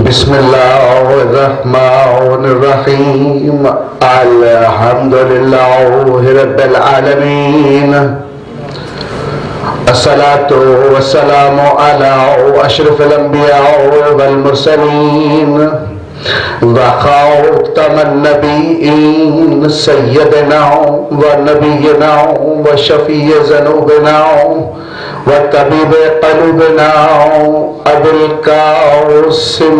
बिस्मिल्लाहिर्रहमानिर्रहीम। अल्हम्दुलिल्लाहि रब्बिल आलमीन। अस्सलातु वस्सलामु अला अशरफिल अंबिया वल मुरसलीन व खातमन नबिय्यीन सय्यदना व नबिय्यना व शफीय ज़ुनूबिना व तबीब क़ुलूबिना अबुल क़ासिम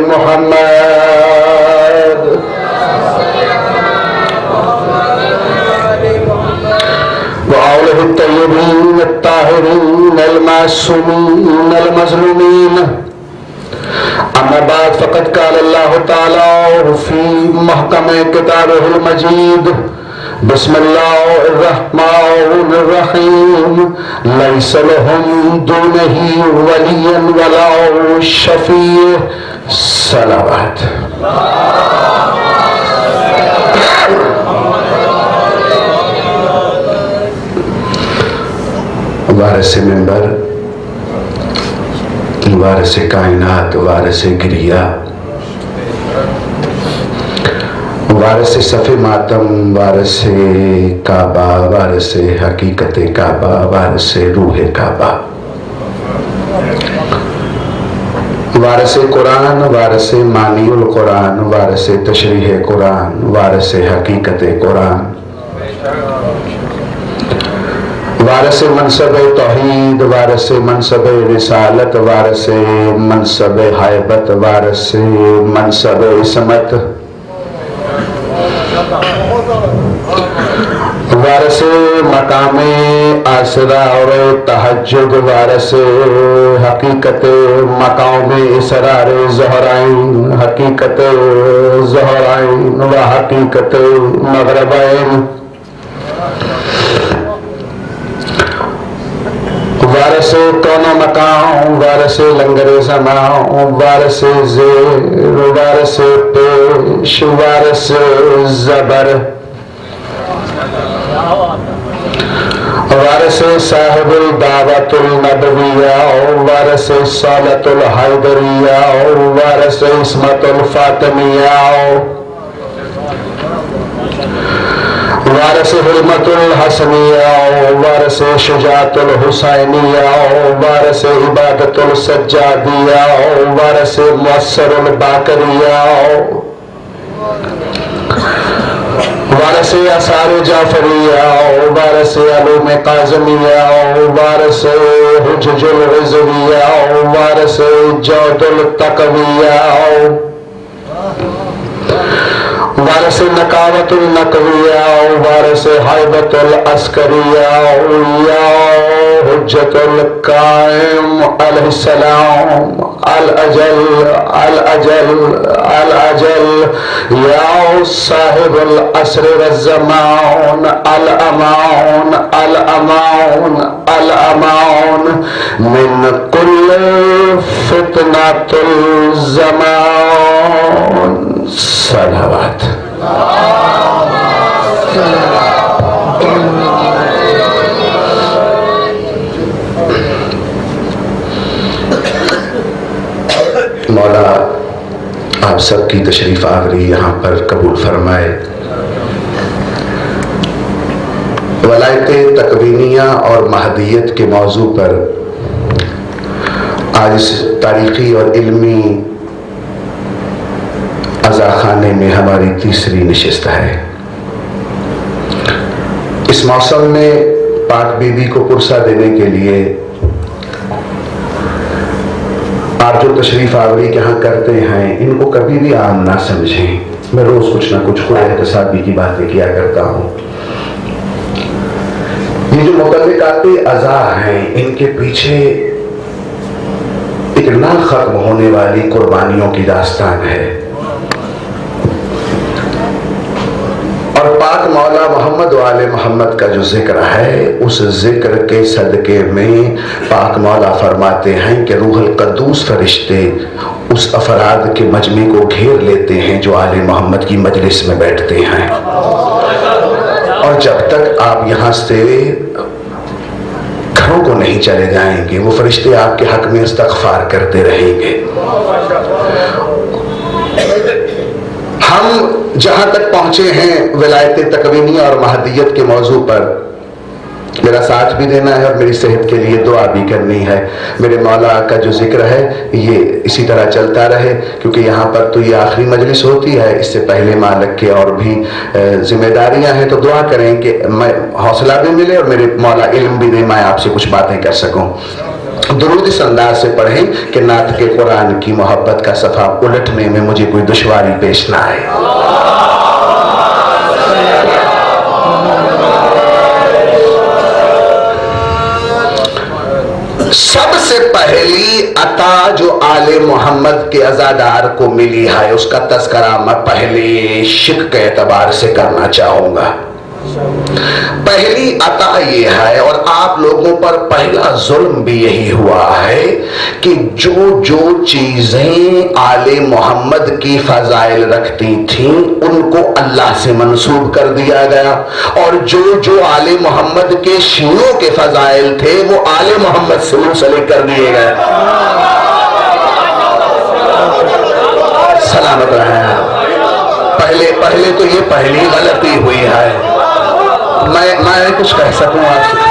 मुहम्मद व आलिहि तय्यबीन अत्ताहिरीन अल-मासूमीन अल-मज़लूमीन। अम्मा बाद फ़क़द क़ाल अल्लाहु तआला फ़ी महकम किताबिहिल मजीद बिस्मिल्लाहिर्रहमानिर्रहीम। लैसा लहुम दुनहु वलिय्युन वला शफ़ीअ। सलावत। वारिस मिंबर, वारिस कायनात, वारिस गिरिया, वारिस सफ़े मातम, वारिस काबा, वारिस हकीकत काबा, वारिस रूह काबा, वारिस कुरान, वारिस मानियुल कुरान, वारिस तशरीह कुरान, वारिस हकीकत कुरान, वारिस मनसब तौहीद, वारिस मनसब रिसालत, वारिस मनसब हायबत, वारिस मनसब इसमत, वारिस मकामे आसरा और तहज्जुद, वारिस हकीकत मकामे इसरार ज़हराइन, हकीकत ज़हराइन व हकीकत मग़रबैन, वारिस कौनो मकाम, वारिस लंगरे ज़मां, वारिस ज़ेर, वारिस पेश, वारिस ज़बर, वारिस साहिबुल दावतुल नबविया, वारिस सालतुल हैदरिया, वारिस इस्मतुल फातिमिया, वारिस हिलमतुल हसनिया, वारिस शुजातुल हुसैनिया, वारिस इबादतुल सज्जादिया, वारिस मुअस्सरुल बाकरिया, वारिस असार जाफरिया, वारिस अलूम काज़िमिया, वारिस हुज्जुल रिज़विया, वारिस जौदुल तक़विया, वारिस नकावतुल नकविया, वारिस हाइबतुल अस्करिया, या हुज्जतुल कायम अलैहिस्सलाम, अल अजल अल अजल अल अजल, या साहिबुल अस्र वज़्ज़मान, अल अमान अल अमान अल अमान मिन कुल्ल फितनतुल ज़मान। सलावत। मौला आप सबकी तशरीफ आवरी यहाँ पर कबूल फरमाए। वलायत तकवीनिया और महदियत के मौजू पर आज इस तारीखी और इल्मी अज़ाखाने में हमारी तीसरी नशिस्त है। इस मौसम में पाक बीबी को पुरसा देने के लिए आप जो तशरीफ आवरी यहाँ करते हैं, इनको कभी भी आम ना समझें। मैं रोज कुछ ना कुछ खुद एहतसाबी की बातें किया करता हूँ। ये जो मुतल्लिकाते अज़ा हैं, इनके पीछे एक ना खत्म होने वाली कुर्बानियों की दास्तान है। और पाक मौला मोहम्मद वाले मोहम्मद का जो जिक्र है, उस जिक्र के सदके में पाक मौला फरमाते हैं कि रूहुल क़ुद्दूस फरिश्ते उस अफराद के मजमे को घेर लेते हैं जो आले मोहम्मद की मजलिस में बैठते हैं। और जब तक आप यहाँ से घरों को नहीं चले जाएंगे, वो फरिश्ते आपके हक में इस्तग़फ़ार करते रहेंगे। हम जहां तक पहुंचे हैं विलायत तकवीनिया और महदियत के मौजू पर, मेरा साथ भी देना है और मेरी सेहत के लिए दुआ भी करनी है। मेरे मौला का जो जिक्र है ये इसी तरह चलता रहे, क्योंकि यहाँ पर तो ये आखिरी मजलिस होती है, इससे पहले मालिक के और भी जिम्मेदारियां हैं। तो दुआ करें कि मैं हौसला भी मिले और मेरे मौला इल्म भी दे, मैं आपसे कुछ बातें कर सकूं। दुरूद इस अंदाज से पढ़ें कि नात के कुरान की मोहब्बत का सफ़ा उलटने में मुझे कोई दुश्वारी पेश ना आए। सबसे पहली अता जो आले मोहम्मद के अज़ादार को मिली है, उसका तज़किरा मैं पहले शिक के एतबार से करना चाहूंगा। पहली अता ये है, और आप लोगों पर पहला जुल्म भी यही हुआ है कि जो जो चीजें आले मोहम्मद की फजाइल रखती थीं उनको अल्लाह से मंसूब कर दिया गया, और जो जो आले मोहम्मद के शीनों के फजाइल थे वो आले मोहम्मद से मुंसलिक कर दिए गए। सलामत रहे। पहले तो ये पहली गलती हुई है। मैं कुछ कह सकूं आपसे?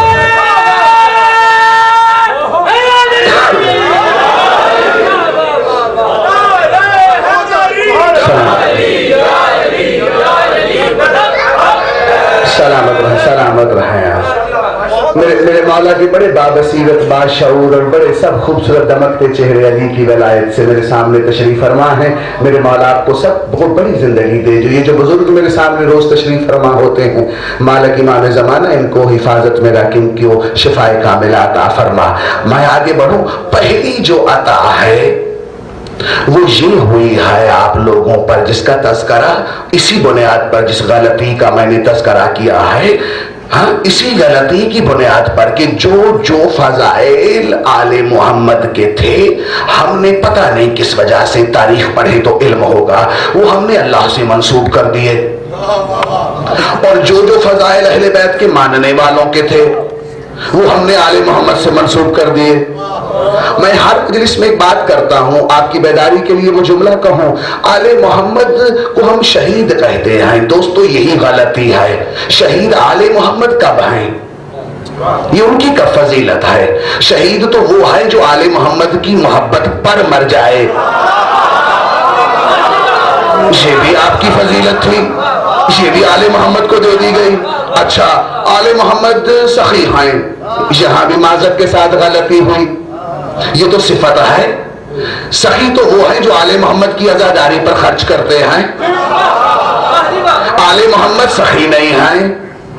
सलामत रहे आप। मेरे मौला के बड़े बाबसीरत, बाशऊर और बड़े सब खूबसूरत दमकते चेहरे अली की वलायत से मेरे सामने तशरीफ फरमा है। मेरे मौला आपको सब बहुत बड़ी जिंदगी दे। जो ये जो बुजुर्ग मेरे सामने रोज तशरीफ फरमा होते हैं, मालिक इमाम ज़माना इनको हिफाजत में रख, इनको शिफाए कामिला अता फरमा। मैं आगे बढ़ूं। पहली जो अता है वो ये हुई है आप लोगों पर, जिसका तज़किरा इसी बुनियाद पर, जिस गलती का मैंने तज़किरा किया है, हाँ, इसी गलती की बुनियाद पर कि जो जो फजाइल आले मोहम्मद के थे हमने पता नहीं किस वजह से, तारीख पढ़े तो इल्म होगा, वो हमने अल्लाह से मंसूब कर दिए। और जो जो फजाइल अहले बैत के मानने वालों के थे वो हमने आले मोहम्मद से मंसूब कर दिए। मैं हर मजलिस में एक बात करता हूं, आपकी बेदारी के लिए वो जुमला कहूं, आले मोहम्मद को हम शहीद कहते हैं। दोस्तों यही गलती है। शहीद आले मोहम्मद कब हैं? ये उनकी कब फजीलत है? शहीद तो वो है जो आले मोहम्मद की मोहब्बत पर मर जाए। ये भी आपकी फजीलत थी, ये भी आले मोहम्मद को दे दी गई। अच्छा, आले मोहम्मद सखी हैं, यहां भी माजरत के साथ गलती हुई। ये तो सिफत है। सखी तो वो है जो आले मोहम्मद की अज़ादारी पर खर्च करते हैं। आले मोहम्मद सखी नहीं हैं।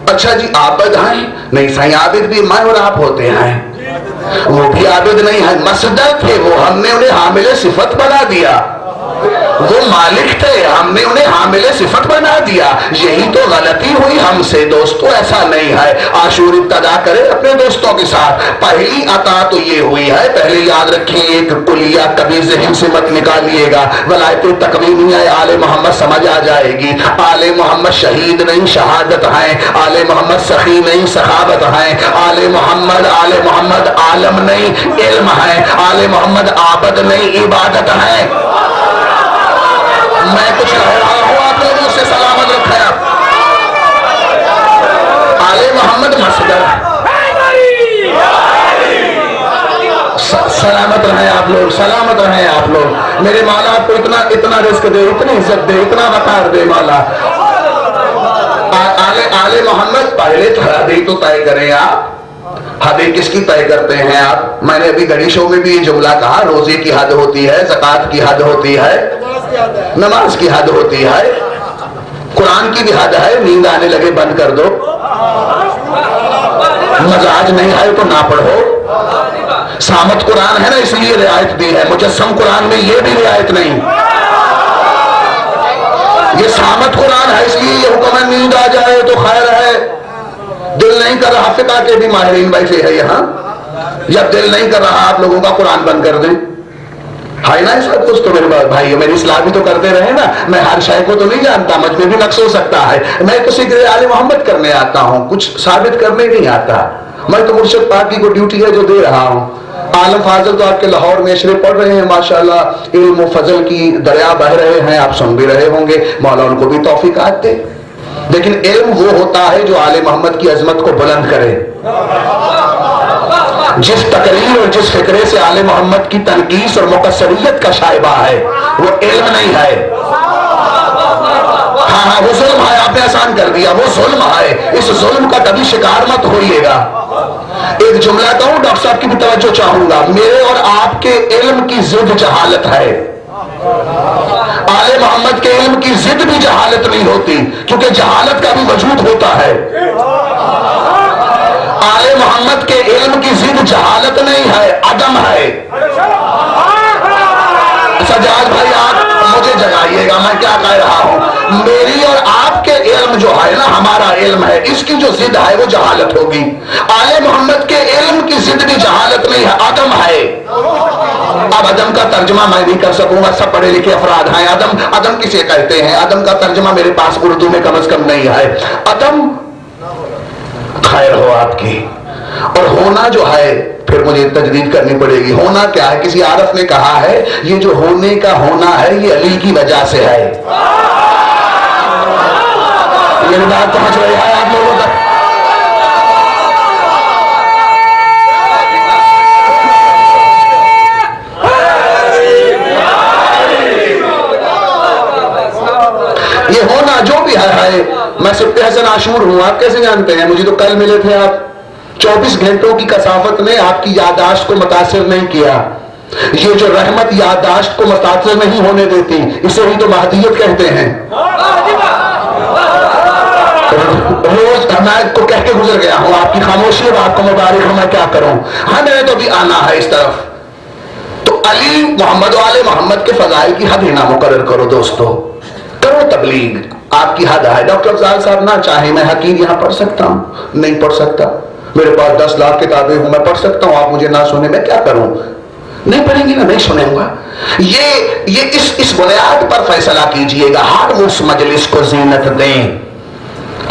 अच्छा जी, आबिद हैं? नहीं सही, आबिद भी मैं और आप होते हैं। वो भी आबिद नहीं है, मसदर थे वो, हमने उन्हें हामिले सिफत बना दिया। वो मालिक थे, हमने उन्हें हामिले सिफत बना दिया। यही तो गलती हुई हमसे। दोस्तों ऐसा नहीं है। आशूर इब्तदा करें अपने दोस्तों के साथ। पहली अता तो ये हुई है, पहले याद रखिए, एक कुलिया कभी ज़हन से मत निकालिएगा। वलायत तकवीनिया आले मोहम्मद समझ आ जाएगी। आले मोहम्मद शहीद नहीं शहादत है, आले मोहम्मद सखी नहीं सखावत है, आले मोहम्मद आलम नहीं इल्म है, आले मोहम्मद आबद नहीं इबादत है। मैं कुछ कह रहा हूं, आप लोग मुझसे सलामत रखे। आले मोहम्मद मसदर, सलामत रहे आप लोग, सलामत रहे आप लोग। मेरे मौला आपको इतना रिस्क दे, इतनी इज्जत दे, इतना वकार दे मौला। आले मोहम्मद पहले हदी तो तय करें आप। हदी किसकी तय करते हैं आप? मैंने अभी घड़ी शो में भी ये जुमला कहा, रोजे की हद होती है, ज़कात की हद होती है, नमाज की हद होती है, कुरान की भी हद है। नींद आने लगे बंद कर दो, मजाज नहीं है तो ना पढ़ो। सामत कुरान है ना, इसलिए रियायत दी है। मुजस्सम कुरान में ये भी रियायत नहीं। ये सामत कुरान है, इसलिए ये हुक्म है नींद आ जाए तो खैर है। दिल नहीं कर रहा, फिका के भी माहिरीन बैठे है यहाँ। जब दिल नहीं कर रहा आप लोगों का, कुरान बंद कर दें। है ना सब कुछ। तो मेरे भाई मेरी इस्लाह भी तो करते रहे ना। मैं हर शय को तो नहीं जानता, मुझ में भी नक्श हो सकता है। मैं तो सिक्र आले मोहम्मद करने आता हूं, कुछ साबित करने नहीं आता। मैं तो मुर्शिद पाकी को ड्यूटी है जो दे रहा हूं। आलम फाजल तो आपके लाहौर में अशरे पढ़ रहे हैं, माशाल्लाह इल्म फजल की दरिया बह रहे हैं, आप सुन भी रहे होंगे। मौला उनको भी तौफीकात दे। लेकिन इल्म वो होता है जो आले मोहम्मद की अजमत को बुलंद करे। जिस तकरीर और जिस फिक्रे से आले मोहम्मद की तनकीस और मुकस्सरियत का शायबा है वो इल्म नहीं है। हाँ, वो जुल्म है, आपने आसान कर दिया, वो जुल्म है। इस जुल्म का कभी शिकार मत होइएगा। एक जुमला कहूं, डॉक्टर साहब की भी तवज्जो चाहूंगा। मेरे और आपके इल्म की जिद जहालत है, आले मोहम्मद के इल्म की जिद भी जहालत नहीं होती, क्योंकि जहालत का भी वजूद होता है। आले मोहम्मद के इल्म की जिद जहालत नहीं है, अदम है। सजाद भाई आप मुझे जगाइएगा, मैं क्या कह रहा हूं। मेरी और आपके इल्म जो है ना, हमारा इल्म है, इसकी जो जिद है वो जहालत होगी। आले मोहम्मद के इल्म की जिद भी जहालत नहीं है, अदम है। अब अदम का तर्जमा मैं नहीं कर सकूंगा, सब पढ़े लिखे अफराद हैं। अदम किसे कहते हैं? अदम का तर्जमा मेरे पास उर्दू में कम से कम नहीं है। अदम खैर हो आपकी। और होना जो है फिर मुझे तजदीद करनी पड़ेगी। होना क्या है? किसी आरफ ने कहा है ये जो होने का होना है ये अली की वजह से है। ये बात पहुंच रही है आप लोगों तक? ये होना जो भी है। मैं सिर्फ हसन आशूर हूं, आप कैसे जानते हैं? मुझे तो कल मिले थे आप। 24 घंटों की कसाफत ने आपकी यादाश्त को मुतासिर नहीं किया। ये जो रहमत यादाश्त को मुतासिर नहीं होने देती, इसे ही तो महदियत कहते हैं। रोज मैं को कह के गुजर गया हूं, आपकी खामोशी और आपको मुबारक हो, मैं क्या करूं। हाँ, मैंने तो भी आना है इस तरफ। तो अली मोहम्मद वाले मोहम्मद के फजाइल की हद ही ना मुकर्रर करो दोस्तों, करो तबलीग। आपकी हद है। डॉक्टर अफजाल साहब ना चाहे मैं हकीर यहां पढ़ सकता हूं? नहीं पढ़ सकता। मेरे पास 10 लाख किताबें हूं, मैं पढ़ सकता हूं, आप मुझे ना सुने, मैं क्या करूं? नहीं पढ़ेंगे ना, नहीं सुनेगा। ये इस बुनियाद पर फैसला कीजिएगा। हर उस मजलिस को जीनत दें,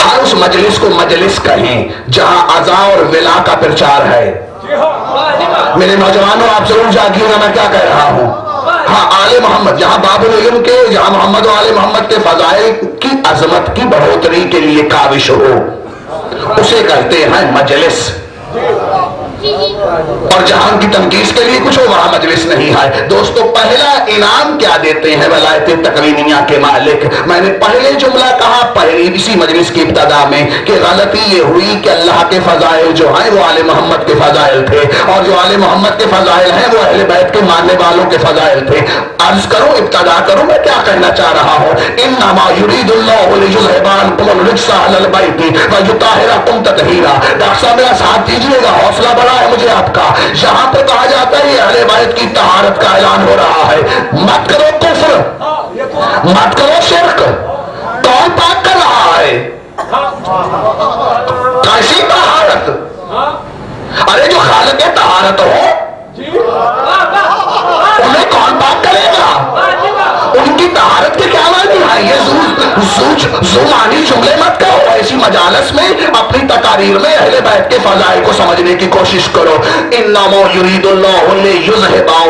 हर उस मजलिस को मजलिस कहें जहां अज़ा और विला का प्रचार है। मेरे नौजवानों आप जरूर जागिएगा, मैं क्या कह रहा हूं। हाँ, आले मोहम्मद जहां बाबुल इल्म के, जहां मोहम्मद आले मोहम्मद के फजाइल की अजमत की बढ़ोतरी के लिए काविश हो, उसे कहते हैं मजलिस। और जहां की तनकीस के लिए कुछ हो वहां मजलिस नहीं है। दोस्तों, पहला इनाम क्या देते हैं वलायत तकवीनिया के मालिक? मैंने पहले जुमला कहा पहली इसी मजलिस की इब्तदा में कि गलती ये हुई कि अल्लाह के फजाइल जो हैं वो आले मोहम्मद के फजाइल थे, और जो आले मोहम्मद के फजाइल हैं वो अहले बैत के मानने वालों के फजाइल थे। अर्ज करूं, इब्तदा करूं, मैं क्या कहना चाह रहा हूं। इन्नमा युरीदुल्लाहु लियुज़हिबानकुमुर रिज्सा अहलल बैति व युताहिरकुम तत्हीरा। डॉक्टर साहब मेरा साथ दीजिएगा, हौसला बढ़ा है मुझे आपका। यहां पर कहा जाता है अहले बैत की तहारत का ऐलान हो रहा है। मत करो कुफ्र, मत करो शिर्क। कौन पाक कर रहा है? कैसी तहारत? अरे जो खालिक तहारत हो उन्हें कौन पाक करेगा? उनकी तहारत के क्या मानी है? ये जुमानी जुमले मत कहो। ऐसी मजालस में अपनी तकारीर में अहले बैत के फजाइल को समझने की कोशिश करो। इन्नमा युरीदुल्लाहु लियुज़हिबा।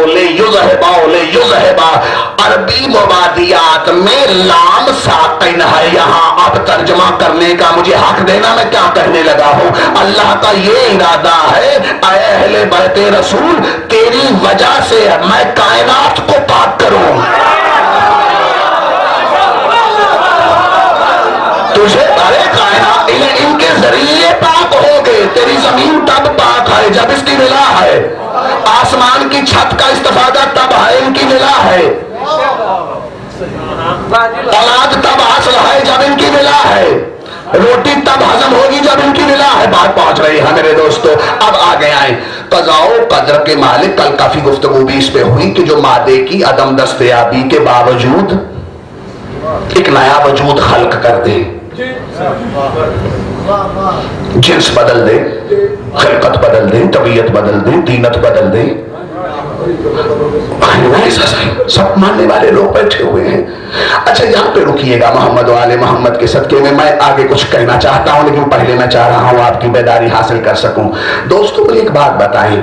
अरबी मुबादियात में लाम साकिन है। यहाँ अब तर्जमा करने का मुझे हक देना, मैं क्या कहने लगा हूँ। अल्लाह का ये इरादा है, ऐ अहले बैत रसूल, तेरी वजह से मैं कायनात को पाक करूं। तुझे अरे कायनात इनके जरिए पाक हो गए। तेरी जमीन तब पाक है जब इसकी मिला है। आसमान की छत का इस्तिफादा तब है इनकी मिला है। औलाद तब हासिल है जब इनकी मिला है। रोटी तब हजम होगी जब इनकी मिला है। बात पहुंच रही है मेरे दोस्तों। अब आगे आए कज़ाओ कदर के मालिक। कल काफी गुफ्तगू भी इस पे हुई कि जो मादे की अदम दस्तयाबी के बावजूद एक नया वजूद खल्क कर दे, जिन्स बदल दे, खिलकत बदल दे, तबीयत बदल दे, दीनत बदल दे। सब मानने वाले लोग बैठे हुए हैं। अच्छा, यहाँ पे रुकिएगा। मोहम्मद वाले मोहम्मद के सदके में मैं आगे कुछ कहना चाहता हूं, लेकिन पहले मैं चाह रहा हूं आपकी बेदारी हासिल कर सकूं। दोस्तों, मुझे एक बात बताएं,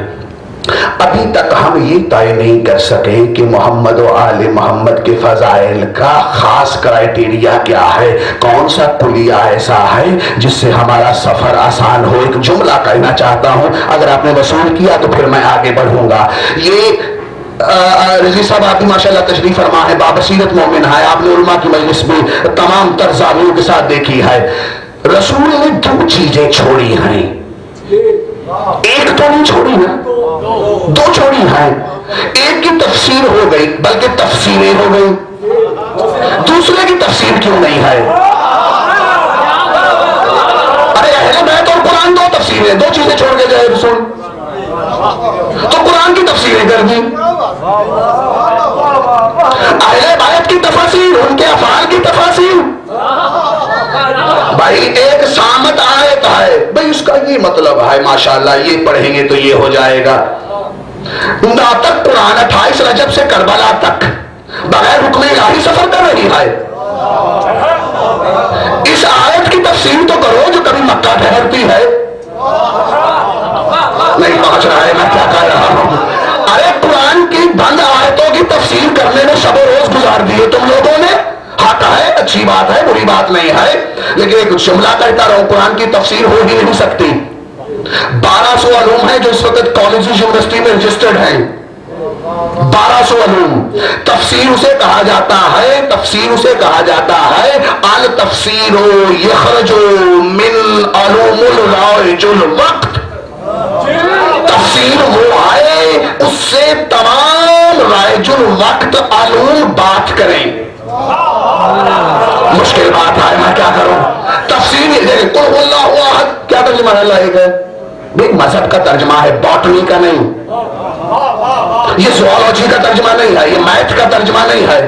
अभी तक हम ये तय नहीं कर सके कि मोहम्मद और आले मोहम्मद के फजाइल का खास क्राइटेरिया क्या है, कौन सा कुलिया ऐसा है जिससे हमारा सफर आसान हो। एक जुमला कहना चाहता हूं, अगर आपने वसूल किया तो फिर मैं आगे बढ़ूंगा। ये रजी साहब आपकी माशाल्लाह तशरीफ फरमा है, बाबसीरत मोमिन है, आपने उलमा की मजलिस में तमाम तरजावियों के साथ देखी है। रसूल ने दो चीजें छोड़ी हैं, एक तो नहीं छोड़ी ना, दो छोड़ी हैं। एक की तफसीर हो गई, बल्कि तफसीरें हो गई, दूसरे की तफसीर क्यों नहीं है? अरे अहले बैत और कुरान दो तफसीरें, दो चीजें छोड़ के जाए रसूल, तो कुरान की तफसीरें कर दी। अहले बैत की तफसीर, उनके अफआल की तफसीर। भाई एक सामत आयत है, भाई उसका ये मतलब है, माशाल्लाह ये पढ़ेंगे तो ये हो जाएगा। ना तक कुरान 28 रजब से करबला तक बगैर हुक्म इलाही सफर कर रही है। इस आयत की तफसीर तो करो जो कभी मक्का ठहरती है। नहीं पहुंच रहा है मैं क्या कह रहा हूं। अरे कुरान की बंद आयतों की तफसीर करने में शब रोज गुजार दिए तुम लोगों ने। हक है, अच्छी बात है, बुरी बात नहीं है, लेकिन एक जुमला कहता रहूं, कुरान की तफसीर हो ही नहीं सकती। 1200 अलूम है जो इस वक्त कॉलेज यूनिवर्सिटी में रजिस्टर्ड हैं। 1200 अलूम। तफसीर उसे कहा जाता है, तफसीर उसे कहा जाता है अल तफसीरो यखरजो मिन अलूमुल राइजुल वक्त। तफसीर वो है उससे तमाम राइजुल वक्त अलूम बात करें। मुश्किल बात है, मैं क्या करूं। तफसीर क्या तर्जुमा है? अल्लाह एक है, एक मजहब का तर्जुमा है, बॉटनी का नहीं, ये ज़ूलॉजी का तर्जुमा नहीं है, ये मैथ का तर्जुमा नहीं है।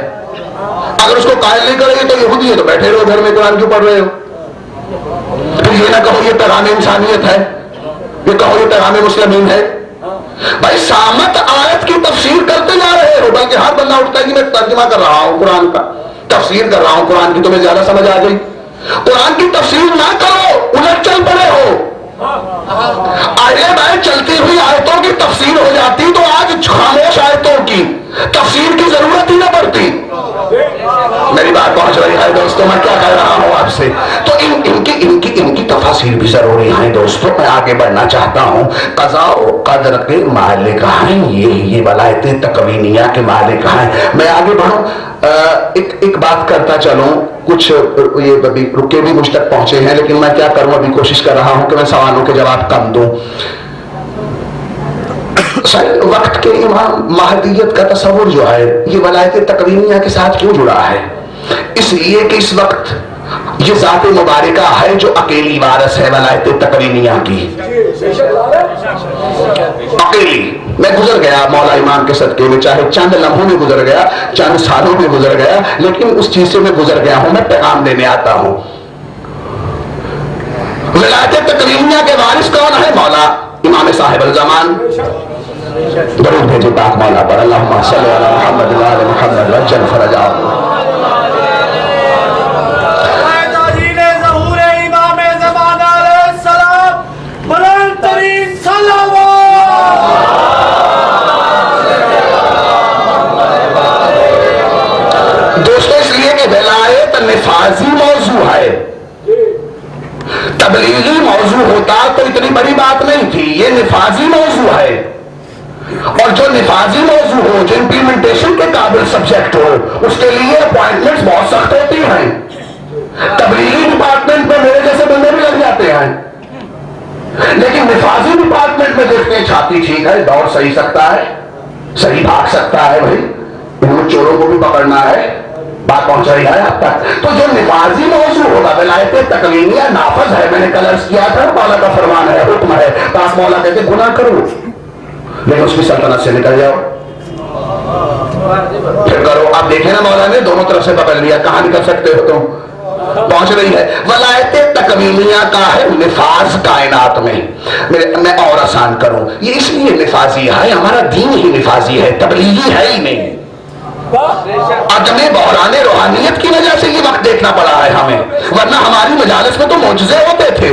अगर उसको कायल नहीं करेंगे तो यहूदी है, तो बैठे रहो घर में, कुरान क्यों पढ़ रहे हो? फिर ये ना कहो ये पैगाम इंसानियत है, ये कहो ये पैगाम मुस्लिमीन है। भाई सामत आयत की तफसीर करते जा रहे हो, बल्कि हर बंदा उठता है कि मैं तर्जुमा कर रहा हूं कुरान का, तफसीर कर रहा हूं कुरान की, तुम्हें ज्यादा समझ आ गई। कुरान की तफसीर ना करो, उलट चल पड़े हो। अरे भाई चलती हुई आयतों की तफसीर हो जाती तो आज खामोश आयतों की तफसीर की जरूरत ही ना पड़ती। मेरी बात पहुंच रही है दोस्तों, मैं क्या कह रहा हूं आपसे। तो इनकी तफसीर भी जरूरी है दोस्तों। मैं आगे बढ़ना चाहता हूं। कज़ा और कदर के मालिक हैं ये वलायते तकवीनिया के मालिक हैं। मैं आगे बढ़ूं, एक बात करता चलूं। कुछ ये अभी रुके भी मुझ तक पहुंचे हैं, लेकिन मैं क्या करूं, अभी कोशिश कर रहा हूं कि मैं सवालों के जवाब कम दूं। वक्त के इमाम महदियत का तस्वुर जो है ये वलायत तकवीनिया के साथ क्यों जुड़ा है? इसलिए कि इस वक्त ये जात मुबारका है जो अकेली वारस है वलायत तकवीनिया की। अकेली। मैं गुजर गया मौला इमाम के सदके में, चाहे चंद लम्हों में गुजर गया, चंद सालों में गुजर गया, लेकिन उस चीज से मैं गुजर गया हूं। मैं पैगाम देने आता हूं। वलायत तकवीनिया के वारिस कौन है? मौला इमाम साहिब अल ज़मान। दरूद भेजे पाक मौला पर, अल्लाहुम्मा सल्ली अला मुहम्मद व आले मुहम्मद वज्जल फरजाहु। दोस्तों, इसलिए कि विलायत निफाजी मौजू है, तबलीगी मौजू होता तो इतनी बड़ी बात नहीं थी। ये निफाजी मौजू है, और जो निफाजी मौजू हो, जो इंप्लीमेंटेशन के काबिल सब्जेक्ट हो, उसके लिए अपॉइंटमेंट्स बहुत सख्त होती हैं। तबलीगी डिपार्टमेंट में मेरे जैसे बंदे भी लग जाते हैं, लेकिन निफाजी डिपार्टमेंट में देखते हैं छाती ठीक है, दौड़ सही सकता है, सही भाग सकता है, भाई इन चोरों को भी पकड़ना है। बात पहुंच रही है अब तक। तो जो निफाजी मौजू होगा विलायत तकवीनिया नाफज है। मैंने कल अर्ज किया था, मौला का फरमान है, हुक्म है। पास मौला कहते गुनाह करो लेकिन उसकी सल्तनत से निकल जाओ, फिर करो। आप देखे ना मौला ने दोनों तरफ से पकड़ लिया, कहां निकल सकते हो तुम? पहुंच रही है। वलायत तकवीनिया का है निफाज कायनात में। मैं और आसान करूं, ये इसलिए निफाजी है, हमारा दीन ही निफाजी है, तबलीगी है ही नहीं। अदमे बहराने रूहानियत की वजह से ये वक्त देखना पड़ा है हमें, वरना हमारी मजालिस में तो मोजज़े होते थे,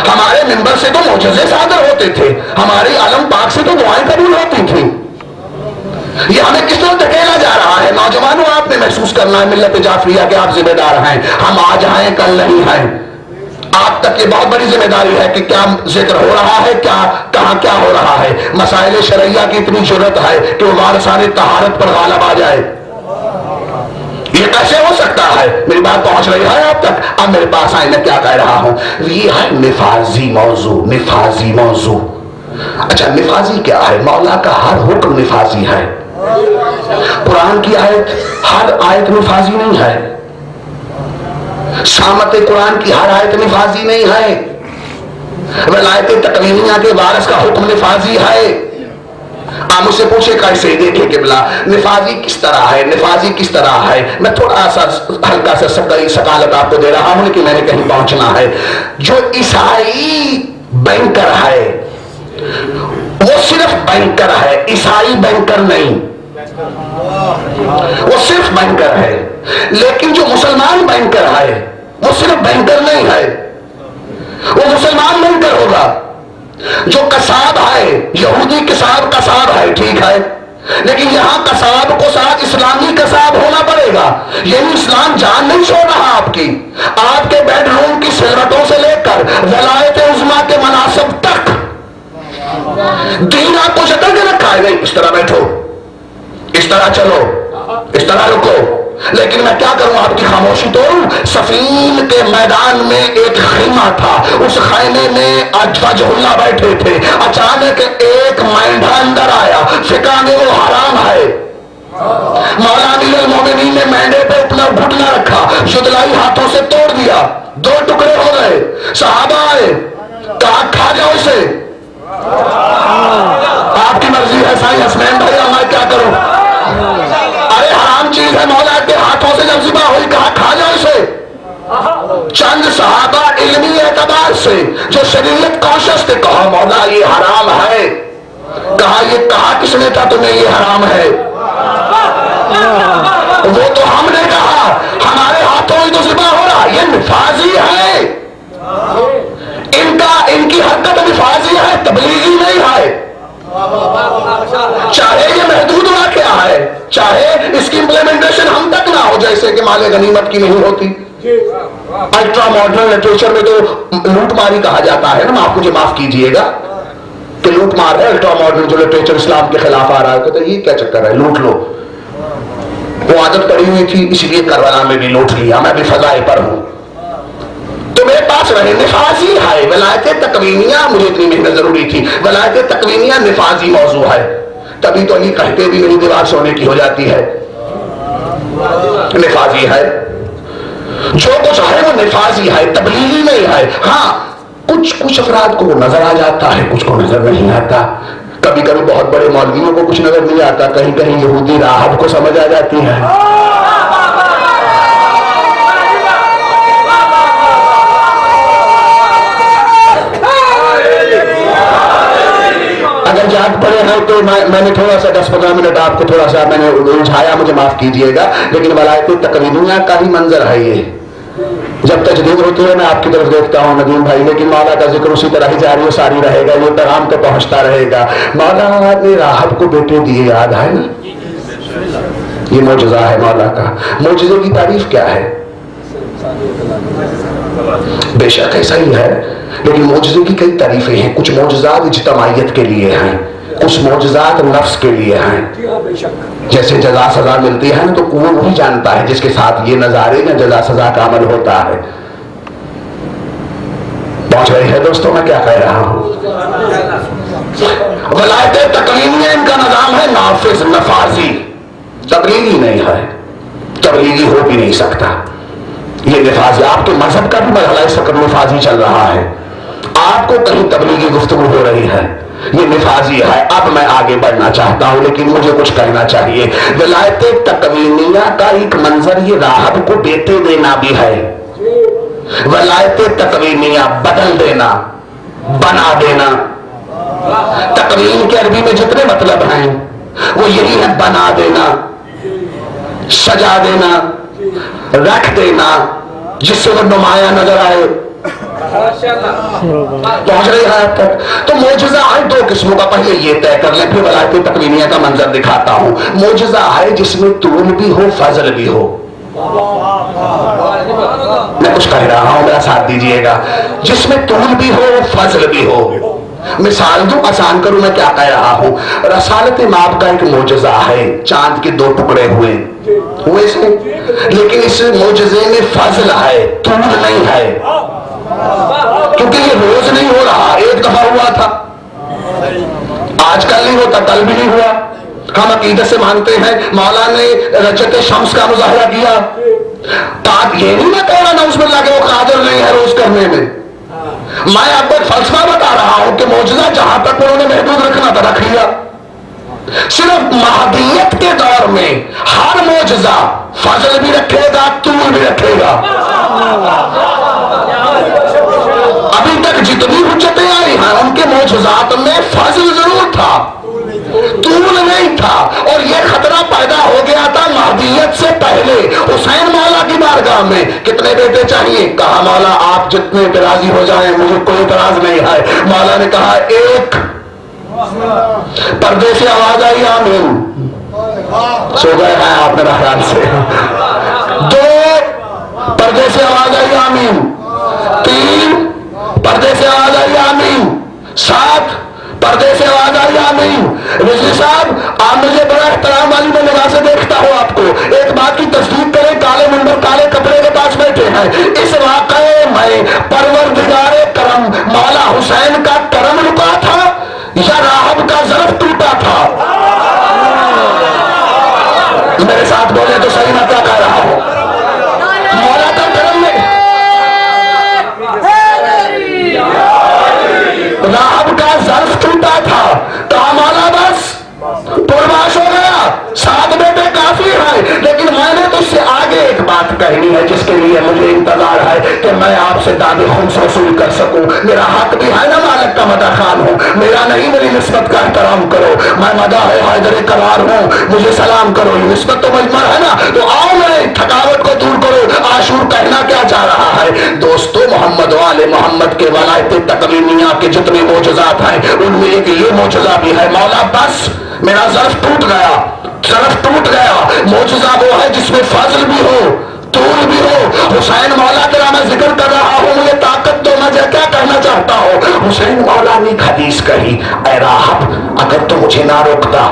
हमारे मिंबर से तो मोजज़े सादर होते थे, हमारी आलम पाक से तो दुआएं कबूल होती थी। ये हमें किस तरह धकेला जा रहा है। नौजवानों, आपने महसूस करना है मिल्लत जाफरिया के आप जिम्मेदार हैं, हम आज हैं कल नहीं हैं। आप तक ये बहुत बड़ी जिम्मेदारी है कि क्या जिक्र हो रहा है, क्या कहां क्या हो रहा है। मसाइल शरइया की इतनी जरूरत है कि वो वारसाने तहारत पर गालिब आ जाए। ये कैसे हो सकता है? मेरी बात पहुंच रही है आप तक? अब मेरे पास आए, मैं क्या कह रहा हूं, ये है निफाजी मौजू। निफाजी मौजू, अच्छा निफाजी क्या है? मौला का हर हुक्म निफाजी है। कुरान की आयत, हर आयत निफाजी नहीं है। शामत कुरान की हर आयत निफाजी नहीं है। वलायत तकवीनिया के वारिस का हुक्म निफाजी है। आप मुझसे पूछे कैसे? देखे किबला, निफाजी किस तरह है, निफाजी किस तरह है। मैं थोड़ा सा हल्का सा सकालत आपको दे रहा हूं कि मैंने कहीं पहुंचना है। जो ईसाई बैंकर है वो सिर्फ बैंकर है, ईसाई बैंकर नहीं, वो सिर्फ बैंकर है। लेकिन जो मुसलमान बैंकर है वो सिर्फ बैंकर नहीं है, वो मुसलमान बैंकर होगा। जो कसाब है, यहूदी कसाब है, ठीक है, लेकिन यहां कसाब को साथ इस्लामी कसाब होना पड़ेगा। यही इस्लाम जान नहीं छोड़ रहा आपकी, आपके बेडरूम की सिलवटों से लेकर वलायत उज़्मा के मनासब तक दीन आपको शक्ल के रखा है। नहीं, इस तरह बैठो, इस तरह चलो, इस तरह रुको। लेकिन मैं क्या करूं, आपकी खामोशी तोड़ूं। सफीन के मैदान में एक खैमा था, उस खैमे में अजफजुल्लाह बैठे थे। अचानक एक मेंढा अंदर आया, फिका में वो हराम है। मौला अमीरुल मोमिनीन ने मेंढे पे अपना घुटना रखा, जुदलाई हाथों से तोड़ दिया, 2 टुकड़े हो गए। सहाबा आए, कहा खा जाओ इसे। आपकी मर्जी है साईं हसनैन भैया, मैं क्या करूं? अरे हराम चीज है, मौला के हाथों से जब ज़िबा हुई, कहा खा जाओ इसे। चंद सहाबा इल्मी एतबार से जो शरीयत कॉन्शियस थे, कहा मौला ये हराम है। कहा ये कहा किसने था तुम्हें ये हराम है? वो तो हमने कहा, हमारे हाथों ही तो ज़िबा हो रहा, ये निफाजी है। इनकी हरकत निफाजी है, तबलीगी नहीं है। चाहे ये महदूद वाक़या है, चाहे इसकी इंप्लीमेंटेशन हम तक ना हो, जैसे कि माले गनीमत की नहीं होती। अल्ट्रा मॉडर्न लिटरेचर में तो लूटमारी कहा जाता है ना, आप मुझे माफ कीजिएगा कि लूटमार है अल्ट्रा मॉडर्न जो लिटरेचर इस्लाम के खिलाफ आ रहा है। तो ये क्या चक्कर है, लूट लो। वो आदत पड़ी हुई थी, इसलिए करबला में भी लूट लिया, मैं भी फजाए पर हूं। तो मेरे पास रहे निफाजी है। वलायत तकवीनिया, मुझे इतनी मेहनत जरूरी थी, वलायत तकवीनिया निफाजी मौजू है। तभी तो ये कहते भी मेरी दीवार सोने की हो जाती है, निफाजी है। जो कुछ है वो निफाजी है, तबलीगी नहीं है। हाँ, कुछ अफराद को नजर आ जाता है, कुछ को नजर नहीं आता। कभी कभी बहुत बड़े मौलवियों को कुछ नजर नहीं आता, कहीं कहीं यहूदी राहब को समझ आ जाती है। अगर जाग पड़े हैं तो मैंने थोड़ा सा 10-15 मिनट आपको थोड़ा सा मैंने उलझाया, मुझे माफ कीजिएगा, लेकिन वलायत तकवीनिया का ही मंजर है ये। जब तजदीद होती है मैं आपकी तरफ देखता हूँ नदीम भाई, लेकिन मौला का जिक्र उसी तरह ही जारी और सारी रहेगा, ये पैगाम तो पहुंचता रहेगा। मौला ने राहब को बेटे दिए, याद है ना, ये मौजज़ा है मौला का। मौजज़े की तारीफ क्या है? बेशक ऐसा ही है, लेकिन मौजज़े की कई तारीफें हैं। कुछ मौजज़ात इज्तमाइयत के लिए हैं, कुछ मौजज़ात नफ्स के लिए हैं। जैसे जजा सजा मिलती है ना, तो वो वही जानता है जिसके साथ ये नजारे में जजा सजा का अमल होता है। पहुंच रही है दोस्तों मैं क्या कह रहा हूं? वलायत तकवीनिया इनका निजाम है नाफिज, नफाजी, तबलीगी नहीं है, तबलीगी हो भी नहीं सकता। ये निफाजी, आपके मजहब का भी मरहला इस वक्त निफाजी चल रहा है। आपको कहीं तबलीगी गुफ्तगू हो रही है, ये निफाजी है। अब मैं आगे बढ़ना चाहता हूं लेकिन मुझे कुछ कहना चाहिए। विलायत तकवीनिया का एक मंजर ये राहब को बेटे देना भी है। विलायत तकवीनिया बदल देना, बना देना। तकवीन के अरबी में जितने मतलब हैं वो यही है, बना देना, सजा देना, रख देना, जिससे वो नुमाया नजर आए। पहुंच रही है अब तक। तो मोजज़ा है दो किस्मों का, पहले ये तय कर लें फिर वलायत तकवीनिया का मंजर दिखाता हूं। मोजज़ा है जिसमें तूल भी हो, फजल भी हो। मैं कुछ कह रहा हूं, मेरा साथ दीजिएगा। जिसमें तूल भी हो, फजल भी हो। मिसाल दूं, आसान करूं मैं क्या कह रहा हूं। रसालत माप का एक मोजज़ा है, चांद के 2 टुकड़े हुए से, लेकिन इस मोजज़े में फजल है, तूल नहीं है, क्योंकि ये रोज नहीं हो रहा, एक दफा हुआ था, आजकल नहीं होता, कल भी नहीं हुआ। हम अकीदत से मानते हैं मौला ने रजत शम्स का मुजाहरा किया। बात ये नहीं मैं कह रहा ना उसमें लगे वो कादिर नहीं है रोज करने में। मैं आपको एक फलसफा बता रहा हूं कि मौजूदा जहां तक उन्होंने महदूद रखना था रख लिया। सिर्फ महदियत के दौर में हर मौजूदा फजल भी रखेगा, तूल भी रखेगा। अभी तक जितनी हुज्जतें आई हैं उनके मौजूदात में फजल जरूर था, तूल नहीं था। और यह खतरा पैदा हो गया था महदियत से पहले। हुसैन मौला की बारगाह में कितने बेटे चाहिए? कहा मौला आप जितने पे राजी हो जाएं, मुझे कोई इतराज नहीं है। मौला ने कहा एक। पर्दे से आवाज आई आमीन, सो गए हैं आप मेरा ख्याल से। 2 पर्दे से आवाज आई आमीन। 3 पर्दे से आवाज आई आमीन। 7 पर्दे से आवाज आई आमीन। रिजवी साहब आप मुझे बड़ा एहतराम वाली मैं निगाह से देखता हूं आपको। एक बात की तस्दीक करें, काले मुंबर काले कपड़े के पास बैठे हैं। इस वाकये में परवरदिगारे करम मौला हुसैन का करम रुका था या राहब का ज़र्फ टूटा था? मेरे साथ बोले तो सही मैं क्या कह रहा हूं। मौला का करम में राहब का ज़र्फ टूटा था, तो मौला बस पुरवास हो गया, 7 बेटे काफी है। लेकिन मैंने तो इससे आगे एक बात कहनी है जिसके लिए मुझे इंतजार है कि मैं आपसे दादे खुम्स वसूल कर सकूं। मेरा हक भी है ना, मालिक का मदा खान हूं, मेरा नहीं, मेरी निस्बत का एहतराम करो। मैं मदा है हैदर करार हूं, मुझे सलाम करो, निस्बत तो मजमर है ना। तो आओ मेरे थकावट को दूर करो। आशूर कहना क्या चाह रहा है दोस्तों? मोहम्मद वाले मोहम्मद के वलायत तकवीनिया के जितने मोजज़ात हैं उनमें एक ये मोजज़ा भी है, मौला बस मेरा ज़र्फ टूट गया, ज़र्फ टूट गया। मोजज़ा वो है जिसमें फजल भी हो, तूल भी हो। हुसैन मौला का मैं जिक्र कर रहा हूं, मुझे ताकत दो, मैं क्या कहना चाहता हूं। हुसैन मौला ने एक हदीस कही, ऐ राहब अगर तो मुझे ना रोकता,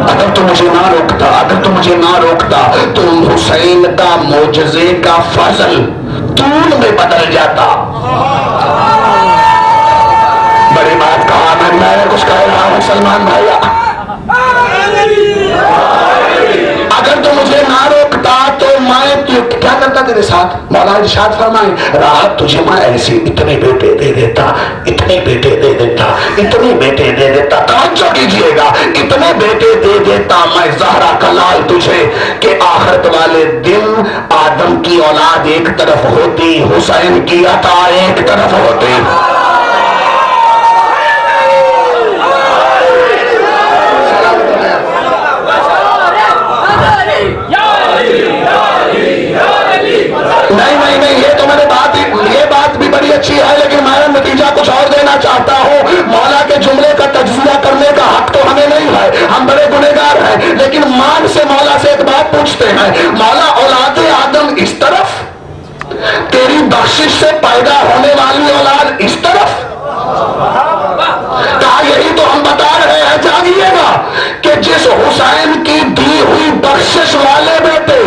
अगर तो मुझे ना रोकता, अगर तो मुझे ना रोकता तो हुसैन का मोजज़े का फजल तूल में बदल जाता। बड़ी बात कहा, मैं कुछ कह रहा हूं सलमान भैया। अगर तो मुझे ना रोकता तो मैं क्या करता तेरे साथ? मौला इरशाद फरमाए, राहत तुझे मैं ऐसे इतने बेटे दे देता, इतने बेटे दे देता, इतने बेटे दे देता, तवज्जो कीजिएगा, इतने बेटे दे देता मैं ज़हरा का लाल तुझे कि आखिरत वाले दिन आदम की औलाद एक तरफ होती, हुसैन की अता एक तरफ होती। नहीं, ये तो मैंने ये बात भी बड़ी अच्छी है, लेकिन मैं नतीजा कुछ और देना चाहता हूं। मौला के जुमले का तज्जिया करने का हक तो हमें नहीं है, हम बड़े गुनहगार हैं। लेकिन मान से मौला से एक बात पूछते हैं, मौला औलाद आदम इस तरफ, तेरी बख्शिश से पैदा होने वाली औलाद इस तरफ, कहा यही तो हम बता रहे हैं। जानिएगा कि जिस हुसैन की दी हुई बख्शिश वाले बेटे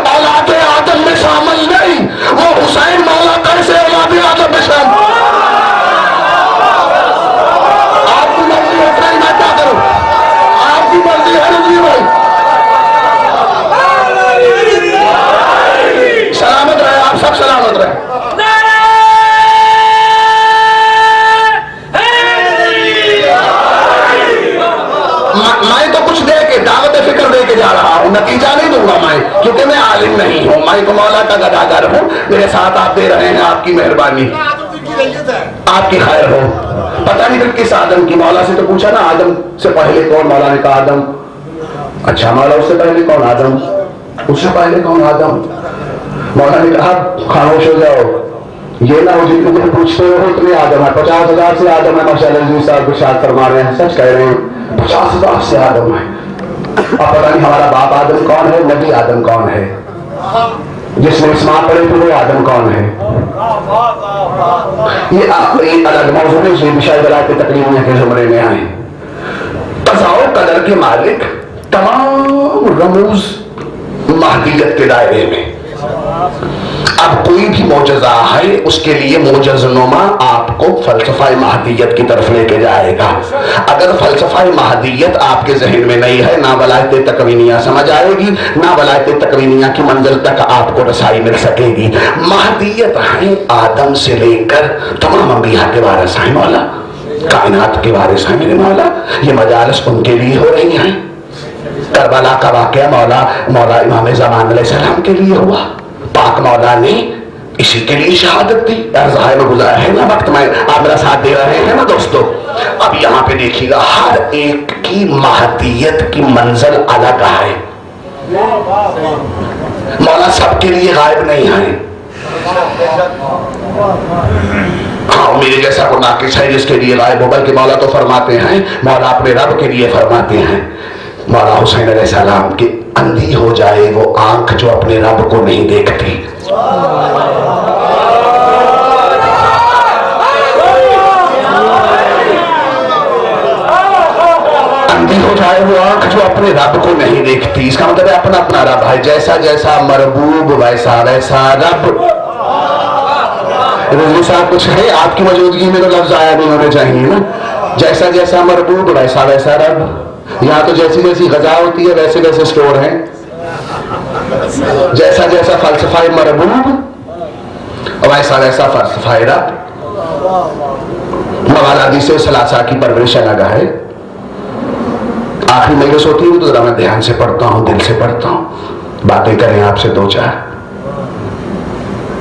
औलाद आदम में शामिल नहीं, वो हुसैन मौला कैसे औलाद आदम में शामिल? आपकी मर्जी है, मैं क्या करूं? आपकी मर्जी है रजी भाई। सलामत रहे, आप सब सलामत रहे। मैं तो कुछ दे के दावत फिक्र दे के जा रहा हूँ, नतीजा नहीं दूंगा मैं, क्योंकि मैं आलिम नहीं हूँ, मैं तो मौला का गदागर हूँ। मेरे साथ आप दे रहे हैं, आपकी मेहरबानी, आपकी खैर हो। पता नहीं फिर किस आदम की, मौला से तो पूछा ना आदम से पहले कौन, मौला ने कहा आदम। अच्छा मौला उससे पहले कौन, आदम। उससे पहले कौन, आदम। मौला ने कहा खामोश हो जाओ, ये ना हो जितने दिन पूछते हो उतने आदम है, 50,000 से आदम है। माशाअल्लाह साहब कुछ शायद फरमा रहे हैं, सच कह रहे हैं, 50,000 से आदम है। अब पता नहीं हमारा बाप आदम कौन है, नबी आदम कौन है, जिसने इस्मात पढ़े थे वो आदम कौन है। ये एक अलग मौजूद है, ये विषय बलाते तकरीबन के जुमरे में आए। तज़ाओ कदर के मालिक तमाम रमूज महदियत के दायरे में। अब कोई भी मौजज़ा है उसके लिए मौजज़नुमा आपको फलसफा महदियत की तरफ लेके जाएगा। अगर फलसफा महदियत आपके जहन में नहीं है, ना वलायत तकवीनिया समझ आएगी, ना वलायत तकवीनिया की मंजिल तक आपको रसाई मिल सकेगी। महदियत है आदम से लेकर तमाम अंबिया के वारिस हैं मौला, कायनात के वारिस हैं मेरे मौला। ये मजालिस उनके लिए हो रही हैं। करबला का वाकया मौला इमाम ज़मान अलैहिस्सलाम के लिए हुआ, पाक मौला ने इसी के लिए शहादत दी। अर्ज़ाए में गुज़ारा है ना वक्त, में आप मेरा साथ दे रहे हैं ना दोस्तों। अब यहाँ पे देखिएगा, हर एक की महदियत की मंजिल अलग है। मौला सबके लिए गायब नहीं है। हाँ मेरे जैसा को नाकिस है जिसके लिए गायब हो, बल्कि मौला तो फरमाते हैं, मौला अपने रब के लिए फरमाते हैं। मौला हुसैन अलैहिस्सलाम की अंधी हो जाए वो आंख जो अपने रब को नहीं देखती। अंधी हो जाए वो आंख जो अपने रब को नहीं देखती। इसका मतलब है अपना अपना रब है, जैसा जैसा मरबूब वैसा वैसा रब। रजवी साहब कुछ है, आपकी मौजूदगी में तो लफ्ज आया नहीं होने चाहिए ना। जैसा जैसा मरबूब वैसा वैसा रब। यहाँ तो जैसी जैसी गजा होती है वैसे वैसे स्टोर हैं। जैसा जैसा फलसफाए मरबूब वैसा वैसा फलसफाए रब। मवालादी से सलासा की परवरिश अलग है। आखिरी मजलिस होती है तो जरा मैं ध्यान से पढ़ता हूँ, दिल से पढ़ता हूँ, बातें करें आपसे दो चार।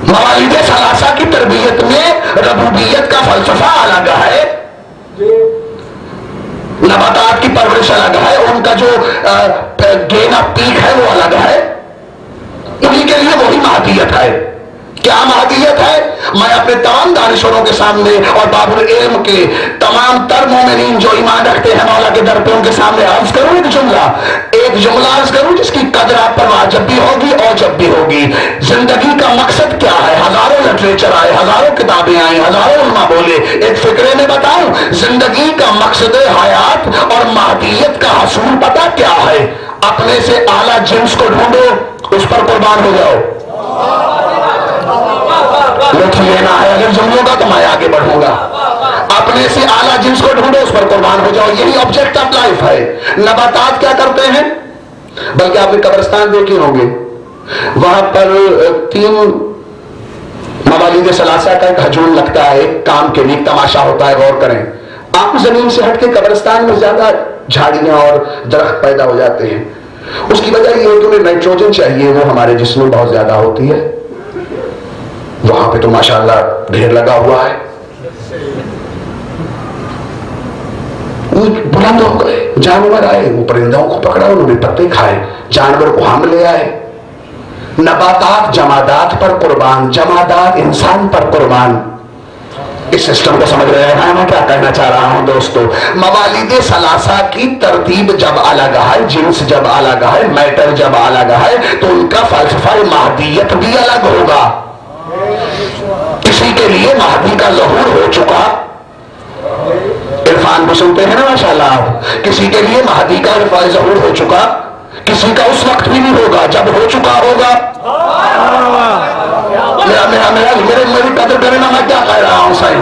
मवालिद सलासा की तरबियत में रबूबियत का फलसफा अलग है, नबातात की परवरिश अलग है, उनका जो गेन ऑफ पीक है वो अलग है। उन्हीं के लिए वही महदियत है। क्या महदियत है? मैं अपने तमाम दानिशोरों के सामने और बाबुल इल्म के तमाम तर मोमिनीन जो ईमान रखते हैं मौला के दर पे, उनके सामने अर्ज करूं एक जुमला अर्ज करूं जिसकी कदर आप पर जब भी होगी और जब भी होगी। जिंदगी का मकसद क्या है? हजारों लिटरेचर आए, हजारों किताबें आई, हजारों उलमा बोले, एक फिक्रे में बताऊं, जिंदगी का मकसद हयात और महदियत का हसूल पता क्या है? अपने से आला जिन्स को ढूंढो, उस पर कुर्बान हो जाओ। लुत्फ लेना है अगर जुमलों का तो मैं आगे बढ़ूंगा। अपने से आला जिन्स को ढूंढो, उस पर कुर्बान हो जाओ। यही ऑब्जेक्ट ऑफ लाइफ है। नबातात क्या करते हैं? बल्कि आपने कब्रिस्तान देखे होंगे, वहां पर 3 मवालिद सलासा का एक हजूम लगता है, काम के लिए तमाशा होता है। गौर करें, आप जमीन से हटके कब्रिस्तान में ज्यादा झाड़ियां और दरख्त पैदा हो जाते हैं। उसकी वजह यह है कि उन्हें नाइट्रोजन चाहिए, वो हमारे जिस्म में बहुत ज्यादा होती है। वहां पे तो माशाअल्लाह ढेर लगा हुआ है। बुलंद हो गए, जानवर आए, वो परिंदों को पकड़ा, उन्होंने पत्ते खाए, जानवर को हम ले आए। नबातात जमादात पर कुर्बान, जमादात इंसान पर कुर्बान। इस सिस्टम को समझ रहे हैं मैं क्या कहना चाह रहा हूं दोस्तों? मवालिद सलासा की तरतीब जब अलग है, जिन्स जब अलग है, मैटर जब अलग है, तो उनका फलसफा महदियत भी अलग होगा। किसी के लिए महदी का ज़हूर हो चुका, इरफान भी सुनते हैं ना माशाअल्लाह, किसी के लिए महदी का इरफान ज़हूर हो चुका, किसी का उस वक्त भी नहीं होगा जब हो चुका होगा। मेरी कदर करें ना, मैं क्या कह रहा हूं सही।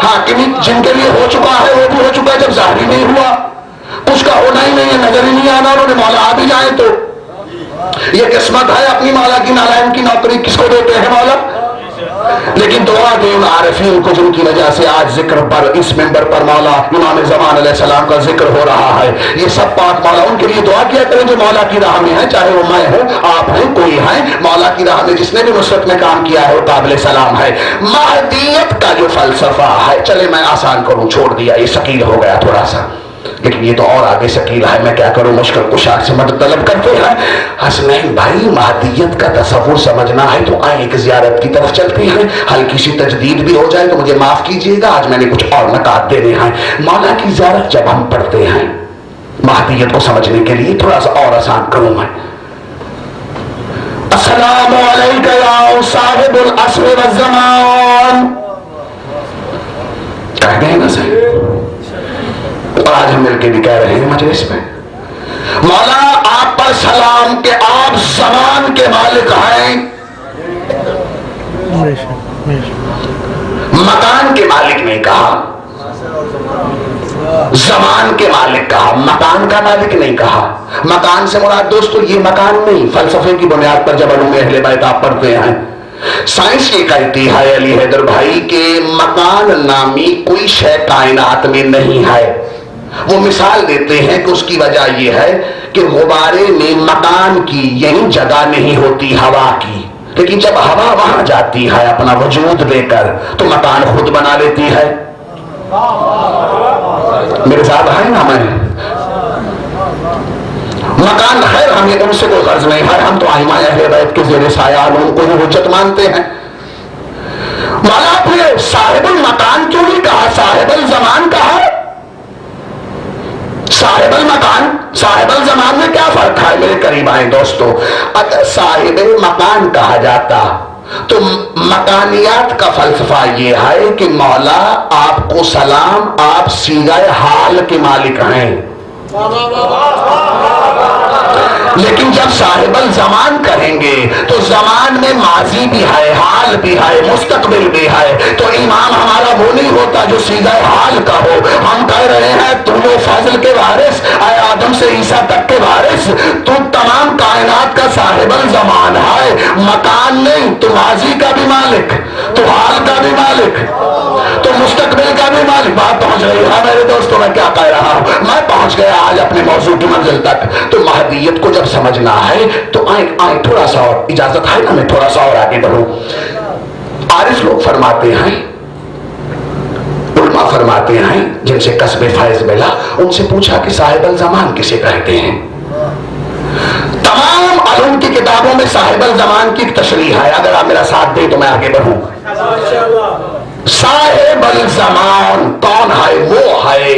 हाँ, जिनके लिए हो चुका है वो भी हो चुका है जब जाहिर नहीं हुआ, कुछ का होना ही नहीं है, नजर ही नहीं आना, उन्होंने मौला आ भी जाए तो ये किस्मत है। अपनी मौला की नालायन की नौकरी किसको देते हैं मौला? लेकिन दुआ के उन आरिफीन को जिनकी वजह से आज जिक्र पर इस मेंबर पर मौला इमाम ज़मान अलैहिस्सलाम का जिक्र हो रहा है, ये सब पाक मौला उनके लिए दुआ किया करें जो मौला की राह में है, चाहे वो मैं हूं, आप हैं, कोई है। मौला की राह में जिसने भी नुसरत में काम किया है वो काबिल सलाम है। महदियत का जो फलसफा है, चले मैं आसान करूं, छोड़ दिया, ये शकील हो गया थोड़ा सा, लेकिन ये तो और आगे शकील है, मैं क्या करूं, मुश्किल कुशार से मदद तलब करते हैं। हसनैन भाई महदियत का तसव्वुर समझना है तो आए एक जियारत की तरफ चलते हैं, हल्की सी तजदीद भी हो जाए तो मुझे माफ कीजिएगा, आज मैंने कुछ और नकात देने हैं। मौला की जियारत जब हम पढ़ते हैं महदियत को समझने के लिए थोड़ा सा और आसान करूं मैं। अस्सलामु अलैका या साहिबुल अस्र वज़्ज़मान, कह गए ना सही, और आज हम मिलके भी कह रहे हैं मजलिस में, मौला आप पर सलाम के आप ज़मान के मालिक हैं, मकान के मालिक नहीं कहा, ज़मान के मालिक कहा, मकान का मालिक नहीं कहा। मकान से मुराद दोस्तों ये मकान नहीं, फलसफे की बुनियाद पर जब अहले बैत आप पढ़ते हैं, साइंस ये कहती है अली हैदर भाई के मकान नामी कोई शय कायनात में नहीं है। वो मिसाल देते हैं कि उसकी वजह यह है कि गुब्बारे में मकान की यही जगह नहीं होती हवा की, लेकिन जब हवा वहां जाती है अपना वजूद देकर तो मकान खुद बना लेती है। मेरे साथ है ना, मैं मकान खैर हमें उनसे कोई गर्ज नहीं है, हम तो आइमा अहले बैत के ज़ेरे साया उनको ही हुज्जत मानते हैं। मौला फिर साहिबुल मकान क्यों नहीं कहा, साहिबुल ज़मान कहा? साहिबुल मकान साहिबुल ज़मान में क्या फर्क है मेरे करीब आए दोस्तों? अगर साहिब मकान कहा जाता तो मकानियात का फलसफा यह है कि मौला आपको सलाम, आप सीगाए हाल के मालिक हैं। लेकिन जब साहिबल ज़मान कहेंगे तो ज़मान में माजी भी है, हाल भी है, मुस्तकबिल भी है, तो इमाम हमारा वो नहीं होता जो सीधा हाल का हो। हम कह रहे हैं तूने फजल के वारिस, आए आदम से ईसा तक के वारिस, तू तमाम कायनात का साहिबल ज़मान है, मकान नहीं, तू माजी का भी मालिक, तू हाल का भी मालिक, तो मुस्तकबिल का भी मालिक। बात पहुंच रही है मेरे दोस्तों, मैं क्या कह रहा हूं, मैं पहुंच गया आज अपने मौजू की मंजिल तक। तो महदियत को जब समझना है तो आए थोड़ा सा और, इजाजत है ना मैं थोड़ा सा और आगे बढ़ूं। आरिफ लोग फरमाते हैं, उलमा फरमाते हैं जिनसे कसबे फैज मिला, उनसे पूछा कि साहिबल ज़मान किसे कहते हैं? तमाम अलूम की किताबों में साहिबल ज़मान की तशरीह है, अगर आप मेरा साथ दें तो मैं आगे बढ़ूं। साहिबल ज़मान कौन है? वो है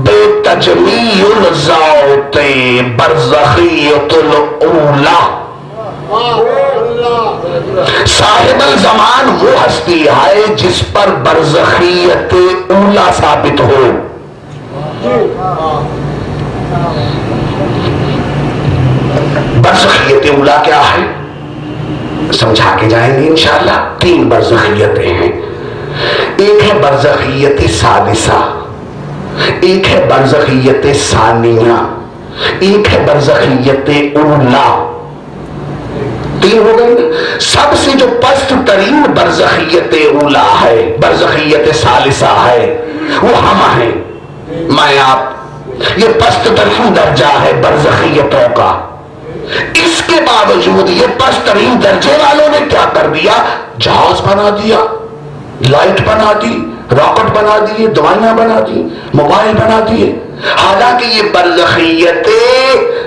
बेतजमीउल ज़ाते बरज़खियतुल ऊला। साहिबल ज़मान वो हस्ती है जिस पर बरज़खियत ऊला साबित हो। बरज़खियत ऊला क्या है समझा के जाएंगे इंशाअल्लाह। 3 बरज़खियतें हैं, एक है बरज़खियत सालिसा, एक है बरज़खियत सानिया, एक है बरज़खियत ऊला। 3 हो गई ना। सबसे जो पस्त तरीन बरज़खियत ऊला है, बरज़खियत सालिसा है, वो हम हैं, मैं आप। ये पस्त तरीन दर्जा है बरज़खियतों का। इसके बावजूद ये पस्त तरीन दर्जे वालों ने क्या कर दिया? जहाज बना दिया, लाइट बना दी, रॉकेट बना दिए, दवाइयां बना दी, मोबाइल बना दिए। हालांकि ये बरज़खियत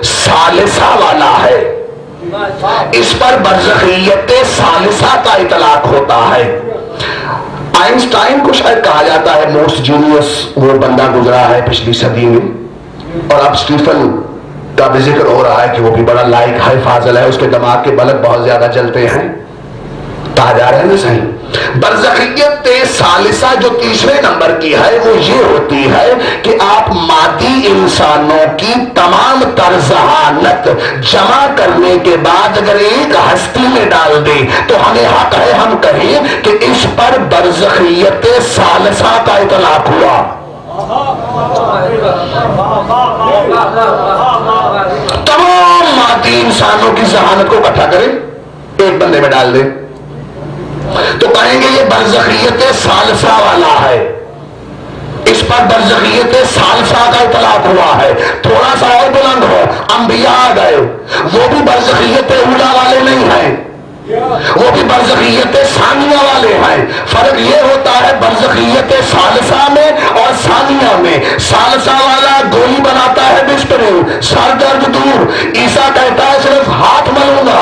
सालिसा वाला है, इस पर बरज़खियत सालिसा का इतलाक होता है। आइंस्टाइन को शायद कहा जाता है मोस्ट जीनियस वो बंदा गुजरा है पिछली सदी में, और अब स्टीफन का भी जिक्र हो रहा है कि वो भी बड़ा लाइक है, फाजल है, उसके दिमाग के बल्ब बहुत ज्यादा जलते हैं। कहा जा रहा है ना सही। बरज़खियत सालिसा जो तीसरे नंबर की है वो ये होती है कि आप मादी इंसानों की तमाम तर्जहानत जमा करने के बाद अगर एक हस्ती में डाल दें तो हमें हक है हम कहें कि इस पर बरज़खियत सालिसा का इतलाक हुआ। तमाम मादी इंसानों की जहानत को इकट्ठा करें, एक बंदे में डाल दें, तो कहेंगे ये बरज़खियत सालसा वाला है, इस पर बरज़खियत सालसा का इतलाक हुआ है। थोड़ा सा और बुलंद हो, अंबिया आ गए, वो भी बरज़खियत उला वाले नहीं है, वो भी बरज़खियत सानिया वाले हैं। फर्क ये होता है बरज़खियत सालसा में और सानिया में। सालसा वाला गोली बनाता है बिस्परिन, सर दर्द दूर। ईसा कहता है सिर्फ हाथ मलूंगा,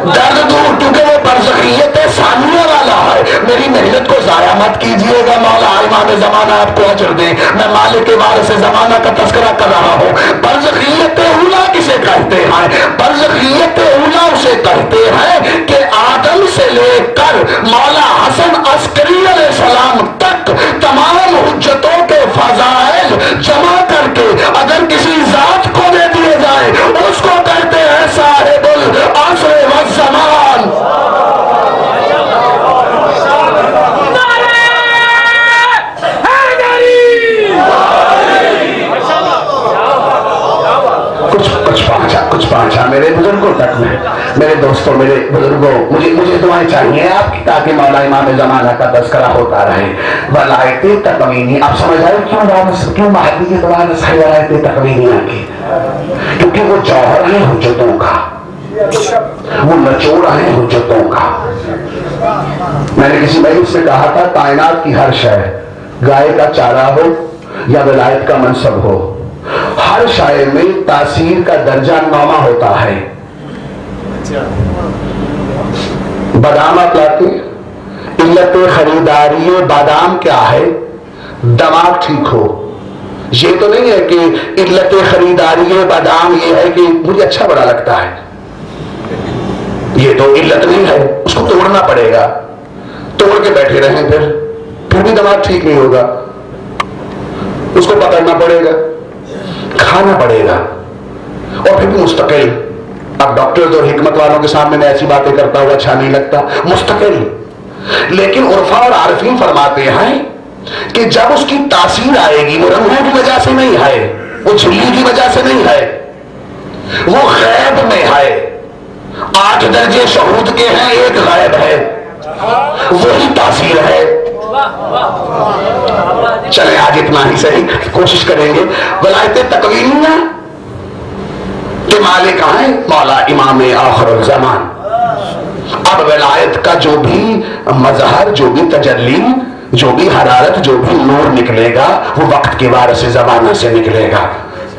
दर्द दूर, क्योंकि वो बरज़खियत सानिया वाला है। मेरी मेहनत को जाया मत कीजिएगा, मौला इमाम ज़माना आपको अजर दे। मैं मालिक के वारिस ज़माना का तस्करा कर रहा हूँ। बरज़खियत उला किसे कहते हैं? बरज़खियत उला उसे कहते हैं कि आदम से लेकर मौला हसन अस्करी अलैहिस्सलाम तक तमाम हुज्जतों के फज़ाइल जमा करके अगर किसी जात को दे दिए जाए, उसको कहते हैं साहिबुल असर व ज़मान। कुछ पांचा मेरे बुजुर्गों तक में, मेरे दोस्तों, मेरे बुजुर्गों, मुझे दुआएं चाहिए आपकी, ताकि मौला इमाम ज़माना का तज़किरा होता रहे। वलायते तकवीनी, आप समझ आए क्यों महदी के दौरान सही वलायते तकवीनियां की? क्योंकि वो जौहर है हुज्जतों का, वो नचोड़ है हुज्जतों का। मैंने किसी मजलिस में कहा था, कायनात की हर शय, गाय का चारा हो या विलायत का मनसब हो, हर शाय में तासीर का दर्जा नामा होता है। बादाम लाते, इल्लत खरीदारी बादाम क्या है? दिमाग ठीक हो। ये तो नहीं है कि इल्लत खरीदारी बादाम ये है कि मुझे अच्छा बड़ा लगता है, ये तो इल्लत नहीं है, उसको तोड़ना पड़ेगा। तोड़ के बैठे रहें फिर भी दिमाग ठीक नहीं होगा, उसको पकड़ना पड़ेगा, खाना पड़ेगा, और फिर भी मुस्तकिल। अब डॉक्टर और हिकमत वालों के सामने मैं ऐसी बातें करता हुआ अच्छा नहीं लगता, मुस्तकिल। लेकिन उर्फा और आरिफीन फरमाते हैं कि जब उसकी तासीर आएगी, वो रंगों की वजह से नहीं है, वो झिल्ली की वजह से नहीं है, वो गैब में है। 8 दर्जे शहूद के हैं, एक गैब है, वही तासीर है। चले आज इतना ही सही, कोशिश करेंगे। वलायते तकवीनिया के मालिक हैं मौला इमाम आखिरुल ज़मान। अब वलायत का जो भी मजहर, जो भी तजल्ली, जो भी हरारत, जो भी नूर निकलेगा, वो वक्त के वारिस ज़माना से निकलेगा।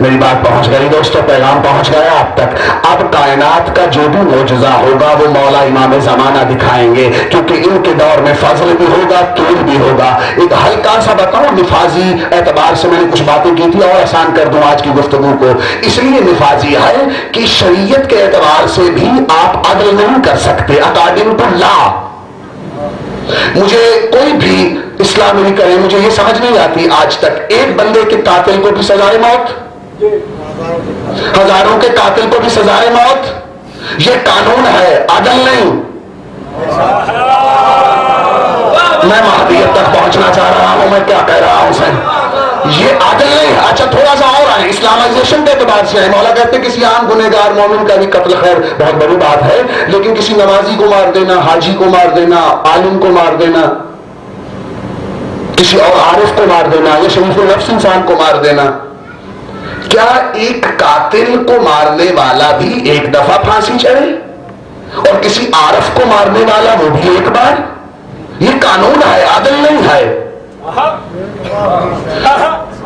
मेरी बात पहुंच गई दोस्तों, पैगाम पहुंच गया आप तक। अब कायनात का जो भी मोजज़ा होगा वो मौला इमाम ज़माना दिखाएंगे, क्योंकि इनके दौर में फजल भी होगा, तूल भी होगा। एक हल्का सा बताऊं, निफाजी एतबार से मैंने कुछ बातें की थी, और आसान कर दूं आज की गुफ्तगू को। इसलिए निफाजी है कि शरीयत के एतबार से भी आप अदल नहीं कर सकते, अकादिम को ला। मुझे कोई भी इस्लाम नहीं करे, मुझे ये समझ नहीं आती आज तक, एक बंदे के कातिल को भी सजाए मौत, हजारों के कातिल को भी सजाए मौत, ये कानून है, अदल नहीं। मैं महदियत तक पहुंचना चाह रहा हूं, मैं क्या कह रहा हूं सर, ये अदल नहीं। अच्छा थोड़ा सा और है, इस्लामाइजेशन के एतबार से है। मौला कहते हैं किसी आम गुनहगार मोमिन का भी कत्ल खैर बहुत बड़ी बात है, लेकिन किसी नमाजी को मार देना, हाजी को मार देना, आलिम को मार देना, किसी और आरिफ को मार देना, या शरीफुल नफ्स इंसान को मार देना, क्या एक कातिल को मारने वाला भी एक दफा फांसी चढ़े और किसी आरिफ को मारने वाला वो भी एक बार? ये कानून है, आदल नहीं है।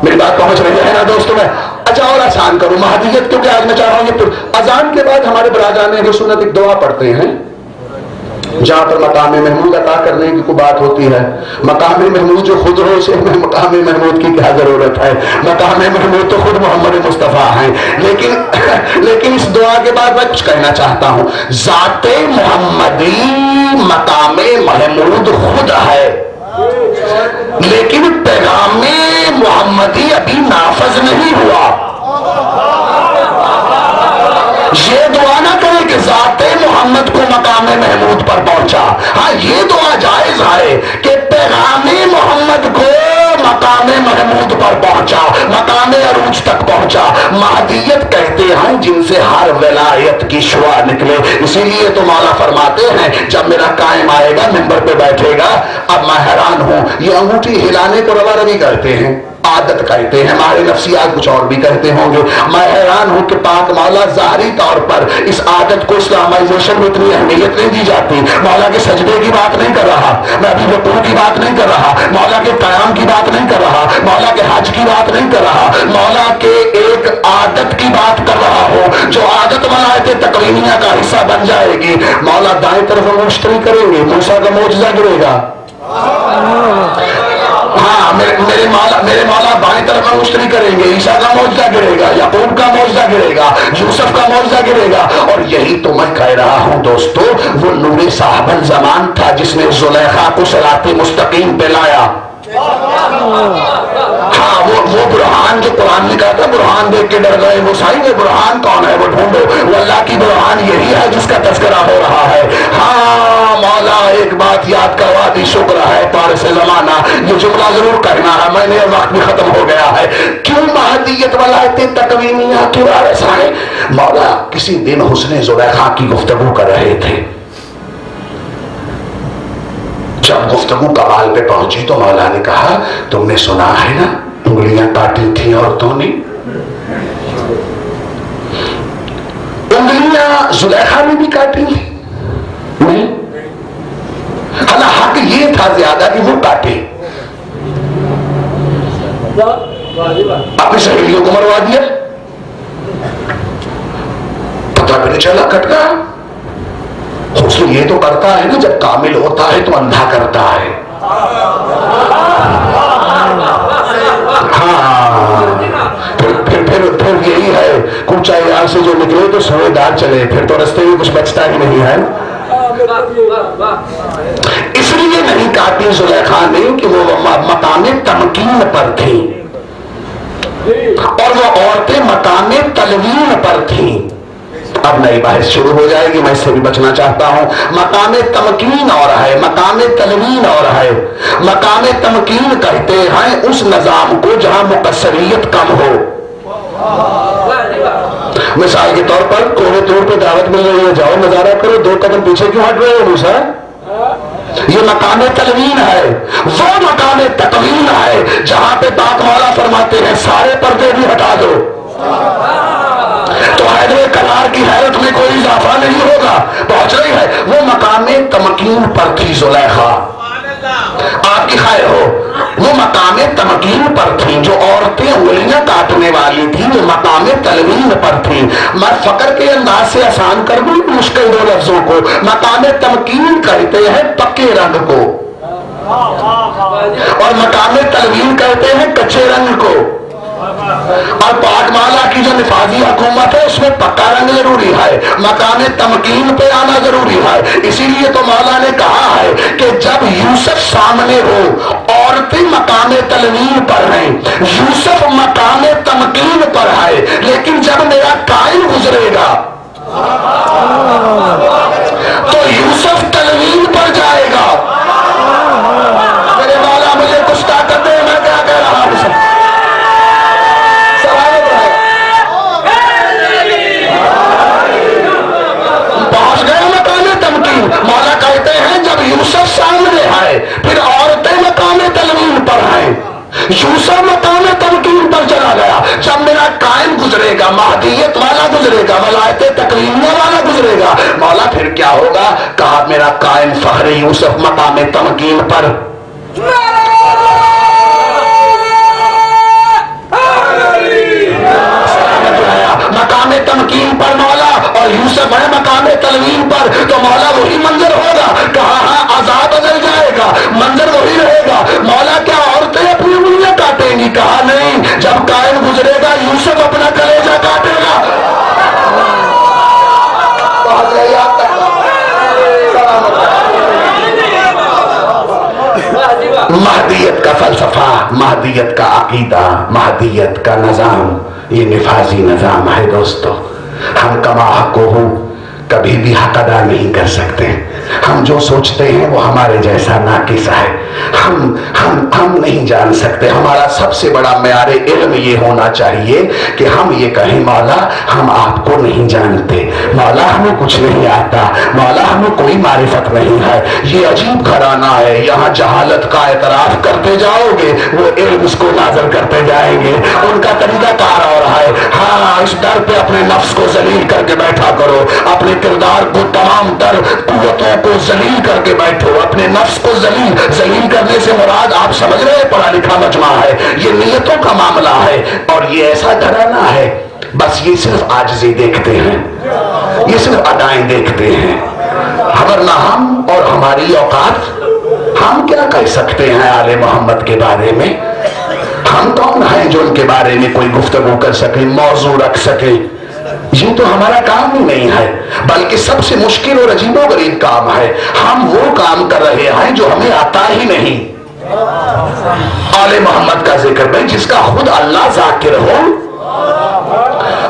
मेरी बात पहुंच रही है ना दोस्तों? में अच्छा और आसान करूं महदियत, क्योंकि आज मैं चाह रहा हूं ये अजान के बाद हमारे बराजान अहले सुन्नत एक दुआ पढ़ते हैं, जहां पर मकाम महमूद अता करने की कोई बात होती है। मकाम महमूद जो खुद हो, उसे मकाम महमूद की क्या जरूरत है? मकाम महमूद तो खुद मोहम्मद मुस्तफा हैं। लेकिन इस दुआ के बाद मैं कुछ कहना चाहता हूं। जाते मोहम्मदी मकाम महमूद खुद है, लेकिन पैगाम मोहम्मदी अभी नाफज नहीं हुआ। ये दुआ ना करे कि जाते मोहम्मद को मकाम महमूद पर पहुंचा। हाँ, ये दुआ जायज है कि पैगाम मोहम्मद को मकाम महमूद पर पहुंचा। पहुंचा, मकामे अरूज तक पहुंचा। महदियत कहते हैं जिनसे हर विलायत की शुआ निकले। इसीलिए तो मौला फरमाते हैं जब मेरा कायम आएगा मिंबर पे बैठेगा। अब मैं हैरान हूं, ये अंगूठी हिलाने को रवा रवी करते हैं, आदत कहते हैं, हमारे नफ्सियात कुछ और भी कहते होंगे। मैं हैरान हूं कि पाक मौला जाहिरी तौर पर इस आदत को इस्लामाइजेशन में इतनी अहमियत नहीं दी जाती। मौला के सजदे की बात नहीं कर रहा मैं, अभी रुकू की बात नहीं कर रहा, मौला के कयाम की बात नहीं कर रहा, मौला के हज की बात नहीं कर रहा, मौला के एक आदत की बात कर रहा हूं जो आदत मलायते तकवीनिया का हिस्सा बन जाएगी। मौला दाएं तरफ मुश्तरी करेंगे, मूसा का मोजजा गिरेगा। हाँ, मेरे मौला बाएं तरफ मुश्तरी करेंगे, ईसा का मौजदा गिरेगा, याकूब का मौजदा गिरेगा, यूसुफ का मौजदा गिरेगा। और यही तो मैं कह रहा हूं दोस्तों, वो नूरे साहबल जमान था जिसने जुलेखा को सराते मुस्तकीम पे लाया। हाँ, वो बुरहान जो कुरान ने कहा था, बुरहान देख के डर गए, वो साईं वो बुरहान कौन है, वो ढूंढो। वो अल्लाह की बुरहान यही है जिसका तस्करा हो रहा है। हाँ, मौला एक बात याद करवा दी, शुक्र है पार से जमाना। ये जुमला जरूर कहना है, मैंने वक्त भी खत्म हो गया है। क्यों महदियत वलायत तकवीनिया की वारिस है? मौला किसी दिन हुस्ने जुलेखा की गुफ्तगू कर रहे थे। जब गुफ्तगू कमाल पे पहुंची तो मौला ने कहा, तुमने सुना है ना उंगलियां काटी थी औरतों ने? उंगलियां जुलेखा ने भी काटी थी? नहीं, हालांकि हक ये था ज्यादा कि वो काटे, अपनी सहेलियों को मरवा दिया, पता भी नहीं चला, कट गया। हुस्न ये तो करता है ना, जब कामिल होता है तो अंधा करता है। हाँ, फिर यही है, कूचा यार से जो निकले तो सोएदार चले, फिर तो रास्ते में कुछ बचता ही नहीं है। इसलिए नहीं काटी जुलेखा ने कि वो मकामे तमकीन पर थी और वो औरतें मकामे तलवीन पर थी। अब नई बहस शुरू हो जाएगी, मैं इससे भी बचना चाहता हूं। मकामे तमकीन और है, मकामे तलवीन और है। मकामे तमकीन कहते हैं उस निजाम को जहां मुकस्सरियत कम हो। मिसाल के तौर पर कोने तौर पे दावत मिल रही है, जाओ नजारा करो, 2 कदम पीछे क्यों हट रहे हो मूसा? ये मकामे तलवीन है। वो मकामे तकवीन है जहां पे पाक मौला फरमाते हैं सारे पर्दे भी हटा दो तो हैदरे करार की हैरत में कोई इजाफा नहीं होगा। पहुंच रही है, वो मकामे तमकीन पर थी जुलेखा। आपकी खैर हो, वो मकामे तमकीन पर थी। जो औरतें उंगलियां काटने वाली थी वो मकामे तलवीन पर थी। मैं फकर के अंदाज से आसान कर दूं मुश्किल 2 लफ्जों को। मकामे तमकीन कहते हैं पक्के रंग को और मकामे तलवीन कहते हैं कच्चे रंग को। और पाठमाला की जो निफाजी हुकूमत है उसमें पक्का रंग जरूरी है, मकामे तमकीन पे आना जरूरी है। इसीलिए तो मौला ने कहा है कि जब यूसुफ सामने हो, औरतें मकामे तलवीन पर हैं, यूसुफ मकामे तमकीन पर है, लेकिन जब मेरा कायम गुजरेगा तो यूसुफ तलवीन पर जाएगा। मेरे मौला मुझे कुछ ताकत दे, मैं क्या कह रहा हूं? मौला कहते हैं जब यूसुफ सामने है फिर औरतें मकामे तलवीन पर हैं। यूसुफ मकामे तमकीन पर चला गया। जब मेरा कायम गुजरेगा, महदियत वाला गुजरेगा, वलायते तकवीनिया वाला गुजरेगा, मौला फिर क्या होगा? कहा मेरा कायम फखरे यूसुफ मकामे तमकीन पर। मकामे तमकीन पर मौला और यूसुफ है मकामे तलवीन पर, तो मौला वही मंजर होगा। कहा हाँ, आजाद बदल जाएगा, मंजर वही रहेगा। मौला क्या औरतें अपनी उंगलियां काटेंगी? कहा नहीं, जब कायम गुजरेगा यूसुफ अपना कलेजा काटेगा। महदियत का फलसफा, महदियत का अकीदा, महदियत का निजाम, ये निफाजी निजाम है दोस्तों। हम कमा हको हूं कभी भी हक अदा नहीं कर सकते। हम जो सोचते हैं वो हमारे जैसा नाकिस है। हम नहीं जान सकते। हमारा सबसे बड़ा मेयारे इल्म ये होना चाहिए कि हम ये कहें मौला हम आपको नहीं जानते, मौला हमें कुछ नहीं आता, मौला हमें कोई मारिफत नहीं है। ये अजीब घराना है, यहाँ जहालत का एतराफ करते जाओगे वो इल्म उसको नाजर करते जाएंगे। उनका तरीका कार और है। हाँ, इस दर पे अपने नफ्स को जलील करके बैठा करो, अपने किरदार को तमाम तर कुव्वतों को जलील करके बैठो, अपने नफ्स को जलील करने से मुराद आप समझ रहे हैं पढ़ा लिखा मजमा है, ये नियतों का मामला है। और ये ऐसा घराना है, बस ये सिर्फ आजिज़ी देखते हैं, ये सिर्फ अदाएं देखते हैं। वरना हम और हमारी औकात, हम क्या कह सकते हैं आले मोहम्मद के बारे में? हम कौन हैं जो उनके बारे में कोई गुफ्तगू कर सके, मौजू रख सके? ये तो हमारा काम ही नहीं है, बल्कि सबसे मुश्किल और अजीबोगरीब काम है। हम वो काम कर रहे हैं जो हमें आता ही नहीं। आले मोहम्मद का जिक्र में जिसका खुद अल्लाह जाकिर हो,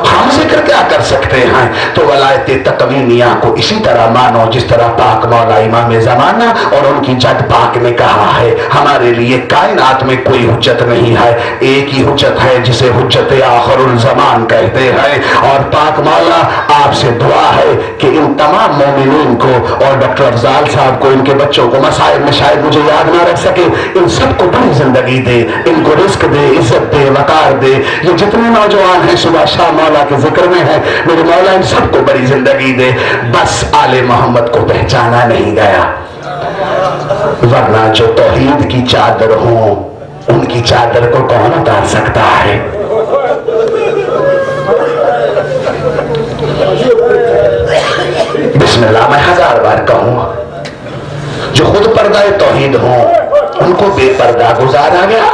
हम जिक्र क्या कर सकते हैं? तो वलायत तकवीनिया को इसी तरह मानो जिस तरह पाक मौला इमाम जमाना और उनकी जद पाक ने कहा है, हमारे लिए कायनात में कोई हुज्जत नहीं है, एक ही हुज्जत है जिसे हुज्जत आखिरुल ज़मान कहते हैं। और पाक मौला आपसे दुआ है कि इन तमाम मोमिनीन को और डॉक्टर अफजाल साहब को, इनके बच्चों को, मसाइब में शायद मुझे याद ना रख सके, इन सबको बड़ी जिंदगी दे, इनको रिस्क दे, इज्जत दे, वकार दे। ये जितने नौजवान हैं सुबह शाह मौला के जिक्र में है, मेरे मौला इन सबको बड़ी जिंदगी दे। बस आले मोहम्मद को पहचाना नहीं गया, वरना जो तौहीद की चादर हो उनकी चादर को कौन उतार सकता है? बिस्मिल्लाह, मैं 1000 बार कहूं, जो खुद पर्दा तौहीद हो उनको बेपर्दा गुजारा गया।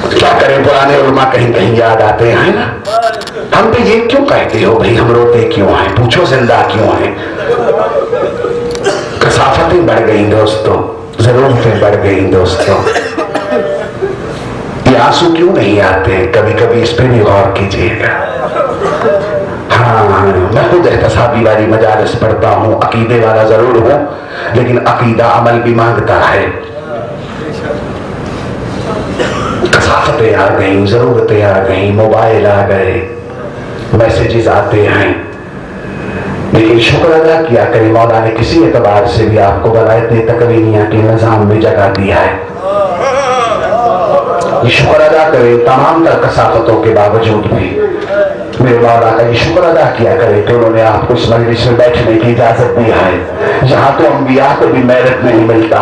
क्या करें, पुराने उलमा कहीं कहीं याद आते हैं ना। हम पे ये क्यों कहते हो भाई, हम रोते क्यों हैं? पूछो जिंदा क्यों हैं? कसाफतें बढ़ गई दोस्तों, जरूरतें बढ़ गई दोस्तों। ये आंसू क्यों नहीं आते? कभी कभी इस पे भी गौर कीजिएगा। हाँ, मैं खुद एहतसाबी वाली मजालिस पढ़ता हूँ, अकीदे वाला जरूर हूँ, लेकिन अकीदा अमल भी मांगता है। कसाफतें आ गई, जरूरतें आ गई, मोबाइल आ गए, मैसेजेस आते हैं, लेकिन शुक्र अदा किया करें मौला ने किसी एतबार से भी आपको वलायत तकवीनिया के निजाम में जगह दिया है। ये शुक्र अदा करें तमाम तर कसाफतों के बावजूद भी मेरे मौला का ये शुक्र अदा किया करें कि उन्होंने आपको इस मजलिस में बैठने की इजाजत दी है, जहाँ तो अंबिया को भी मेहनत नहीं मिलता।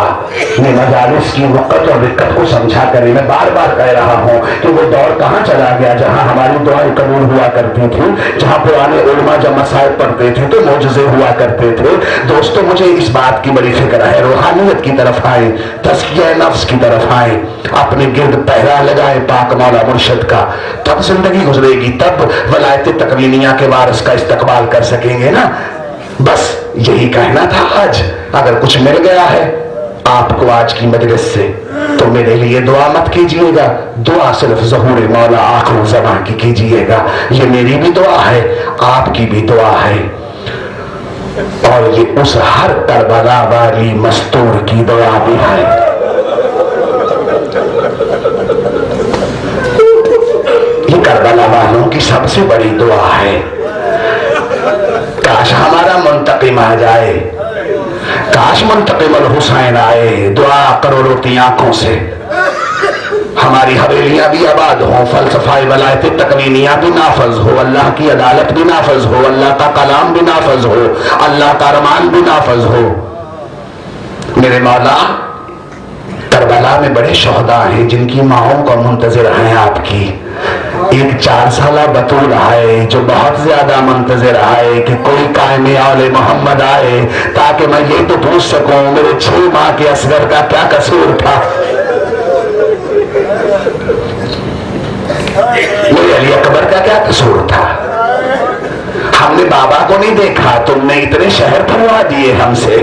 ये मजालिस की वक़्त और दिक्कत को समझा करें। मैं बार बार कह रहा हूँ कि वो दौर कहाँ चला गया जहाँ हमारी दुआएं कबूल हुआ करती थी, जहाँ पुराने उलमा जब मसाइल पढ़ते थे तो मौजज़े हुआ करते थे। दोस्तों, मुझे इस बात की बड़ी फिक्र है, रूहानियत की तरफ आए, तज़किया नफ्स की तरफ आए, अपने गिर्द पहरा लगाए पाक मौला मुर्शिद का, तब जिंदगी गुजरेगी, तब वलायत तकवीनिया के वारिस का इस्तकबाल कर सकेंगे ना। बस यही कहना था आज। अगर कुछ मिल गया है आपको आज की मजलिस से तो मेरे लिए दुआ मत कीजिएगा, दुआ सिर्फ ज़हूर मौला आखिर ज़मां की कीजिएगा। ये मेरी भी दुआ है, आपकी भी दुआ है, और ये उस हर करबला वाली मस्तूर की दुआ भी है। ये करबला वालों की सबसे बड़ी दुआ है। काश हमारा मुंतकिम आ जाए, काश मुंतकिमुल हुसैन आए। दुआ करो रोती आंखों से, हमारी हवेलियां भी आबाद हो, फलसफाए वलायत तकवीनिया भी नाफज हो, अल्लाह की अदालत भी नाफज हो, अल्लाह का कलाम भी नाफज हो, अल्लाह का रमान भी नाफज हो। मेरे मौला, करबला में बड़े शोहदा हैं जिनकी माओं का मुंतजिर हैं आपकी। एक 4 साला बतूल है जो बहुत ज्यादा मुंतजिर है कि कोई कायमे आले मोहम्मद आए ताकि मैं ये तो पूछ सकूं मेरे 6 माह के असगर का क्या कसूर था, मेरे अली अकबर का क्या कसूर था। हमने बाबा को नहीं देखा, तुमने इतने शहर भरवा दिए हमसे।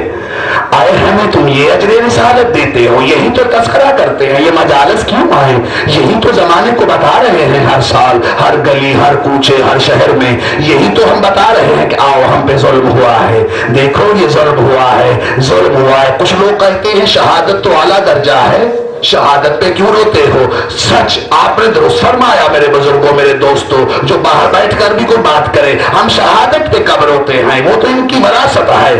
आए हमें तुम ये अजरे रिसालत देते हो, यही तो तस्करा करते हैं, ये मजालस क्यों आए? यही तो जमाने को बता रहे हैं हर साल, हर गली, हर कूचे, हर शहर में यही तो हम बता रहे हैं कि आओ हम पे जुल्म हुआ है, देखो ये जुल्म हुआ है, जुल्म हुआ है। कुछ लोग कहते हैं शहादत तो आला दर्जा है, शहादत पे क्यों रोते हो? सच आपने दुरुस्त फरमाया मेरे बुजुर्गों, मेरे दोस्तों, जो बाहर बैठकर भी कोई बात करे, हम शहादत पे कब रोते हैं? वो तो इनकी विरासत है,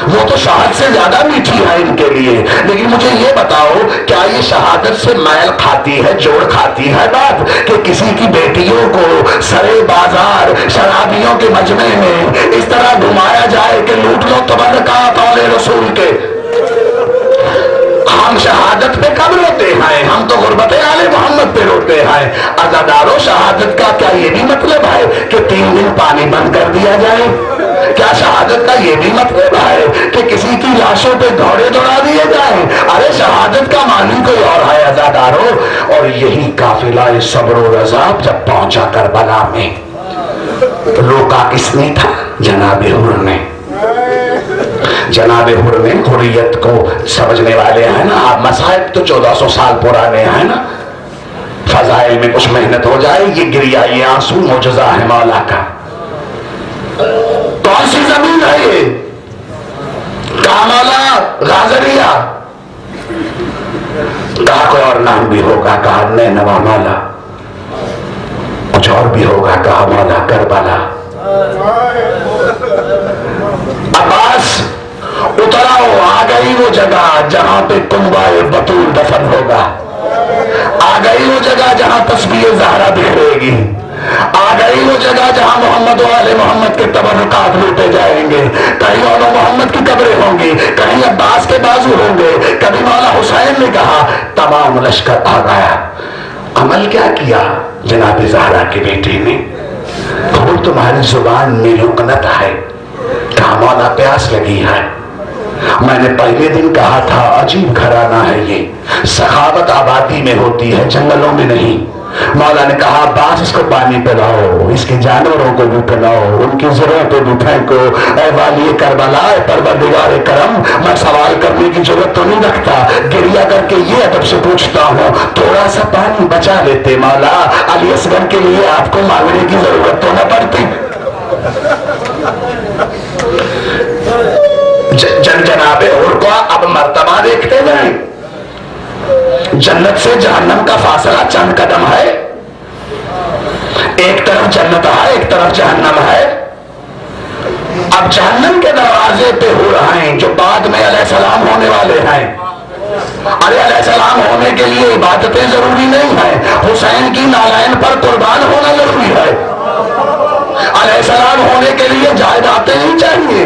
वो तो शहादत से ज्यादा मीठी है इनके लिए। लेकिन मुझे ये बताओ, क्या ये शहादत से मैल खाती है, जोड़ खाती है बात कि किसी की बेटियों को सरे बाजार शराबियों के मजमे में इस तरह घुमाया जाए कि लूट लो तबरकात औले रसूल के? हम शहादत पे कब रोते हैं? हम तो गुरबत आले मोहम्मद पे रोते हैं। अज़ादारों, शहादत का क्या ये भी मतलब है कि 3 दिन पानी बंद कर दिया जाए? क्या शहादत का ये भी मतलब है कि किसी की लाशों पे घोड़े दौड़ा दिए जाए? अरे शहादत का मानी कोई और है अज़ादारों। और यही काफिला सब्र और रज़ा जब पहुंचा करबला में, रोका किसने था? जनाबे हुर ने। जनाबे हुर ने, हुर्रियत को समझने वाले हैं ना आप, मसाइब तो 1400 साल पुराने हैं ना, फजाइल में कुछ मेहनत हो जाए, ये गिरिया, ये आंसू मौजज़ा है मौला का। कौन सी जमीन है ये? कहा मौला? गाजरिया। कहा कोई और नाम भी होगा? कहा नैनवा मौला। कुछ और भी होगा? कहा मौला करबला। अब्बास उतराओ, आ गई वो जगह जहां पे कुंबाए बतूल दफन होगा, आ गई वो जगह जहां तस्बीह ज़हरा बिखरेगी, आ गई वो जगह जहां मोहम्मद वाले मोहम्मद के तबर्रुकात लूटे जाएंगे। कहीं मौला मोहम्मद की कब्रें होंगी, कहीं अब्बास के बाजू होंगे, कभी मौला हुसैन ने कहा तमाम लश्कर आ गया। अमल क्या किया जनाब ज़हरा की बेटी ने? खोल तुम्हारी जुबान में लुकनत है। कहा मौला प्यास लगी है। मैंने पहले दिन कहा था अजीब घराना है ये, सखावत आबादी में होती है, जंगलों में नहीं। मौला ने कहा अब्बास इसको पानी पिलाओ, इसके जानवरों को भी पिलाओ, उनकी जरूरत पे भी फेंको। ऐ वाली करबला, परवरदिगार करम, मैं सवाल करने की जरूरत तो नहीं रखता, गिरिया करके ये अदब से पूछता हूँ, थोड़ा सा पानी बचा लेते मौला, अली असगर के लिए आपको मांगने की जरूरत तो न पड़ती। जनाबे हुर को अब मर्तबा देखते जाएं। जन्नत से जहन्नम का फासला चंद कदम है, एक तरफ जन्नत है, एक तरफ जहन्नम है। अब जहन्नम के दरवाजे पे हो रहे हैं जो बाद में अलैहिस्सलाम होने वाले हैं। अरे अलैहिस्सलाम होने के लिए इबादतें जरूरी नहीं है, हुसैन की नालायन पर कुर्बान होना जरूरी है। अलैहिस्सलाम होने के लिए जायदादें नहीं चाहिए।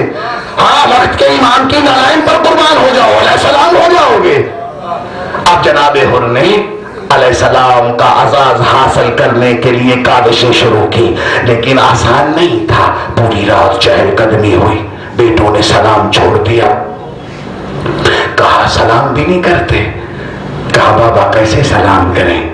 हाँ, वक्त के इमाम की नालायन पर कुर्बान हो जाओ, अलैहिस्सलाम हो जाओगे। अब जनाबे हुर ने अलैहिस्सलाम का अजाज हासिल करने के लिए काविशें शुरू की, लेकिन आसान नहीं था। पूरी रात चहलकदमी हुई, बेटों ने सलाम छोड़ दिया। कहा सलाम भी नहीं करते। कहा बाबा कैसे सलाम करें?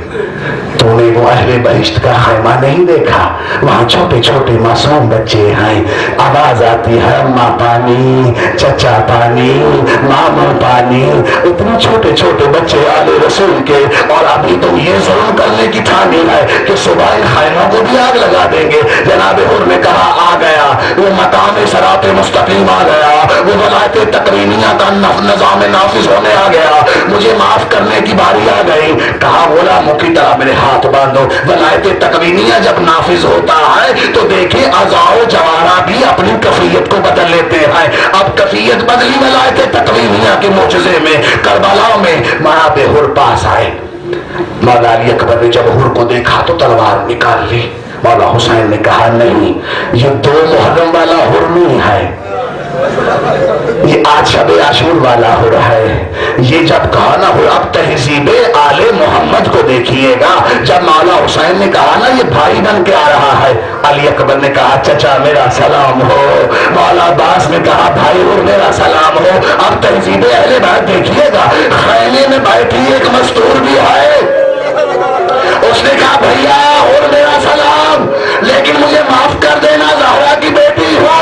तूने वो अहले बहिश्त का खैमा नहीं देखा? वहां छोटे छोटे मासूम बच्चे हैं, आवाज आती है अम्मा पानी, चचा पानी, मामा पानी, इतने छोटे छोटे बच्चे आले रसूल के, और अभी तुम ये जुल्म करने की ठानी है कि सुबह इन खैमों को भी आग लगा देंगे। जनाब हुर ने कहा आ गया वो मकाम सराते मुस्तकीम, आ गया वो वलायत तकरीनिया का निजाम नाफिज होने आ गया, मुझे माफ करने की बारी आ गई। कहा गुलामों की तरह मेरे हाथ बांधो। वलायत तकवीनिया जब नाफिज होता है तो देखिए अज़ाओ जवारा भी अपनी कफियत को बदल लेते हैं। अब कफियत बदली वलायत तकवीनिया के मोजज़े में, करबला में महाबे हुर पास आए। मौला अली अकबर ने जब हुर को देखा तो तलवार निकाल ली। मौला हुसैन ने कहा नहीं, ये 2 मुहर्रम वाला हुर नहीं है, ये आज शब आशूर वाला हुर है। ये जब कहा ना हुर, अब तहजीबे आले मोहम्मद को देखिएगा। जब मौला हुसैन ने कहा ना ये भाई बन के आ रहा है, अली अकबर ने कहा चचा मेरा सलाम हो। मौला अब्बास ने कहा भाई हुर मेरा सलाम हो। अब तहजीबे अहले बैत देखिएगा, खैमे में बैठी एक मस्तूर भी है, उसने कहा भैया हुर मेरा सलाम, लेकिन मुझे माफ कर देना, ज़हरा की बेटी हो,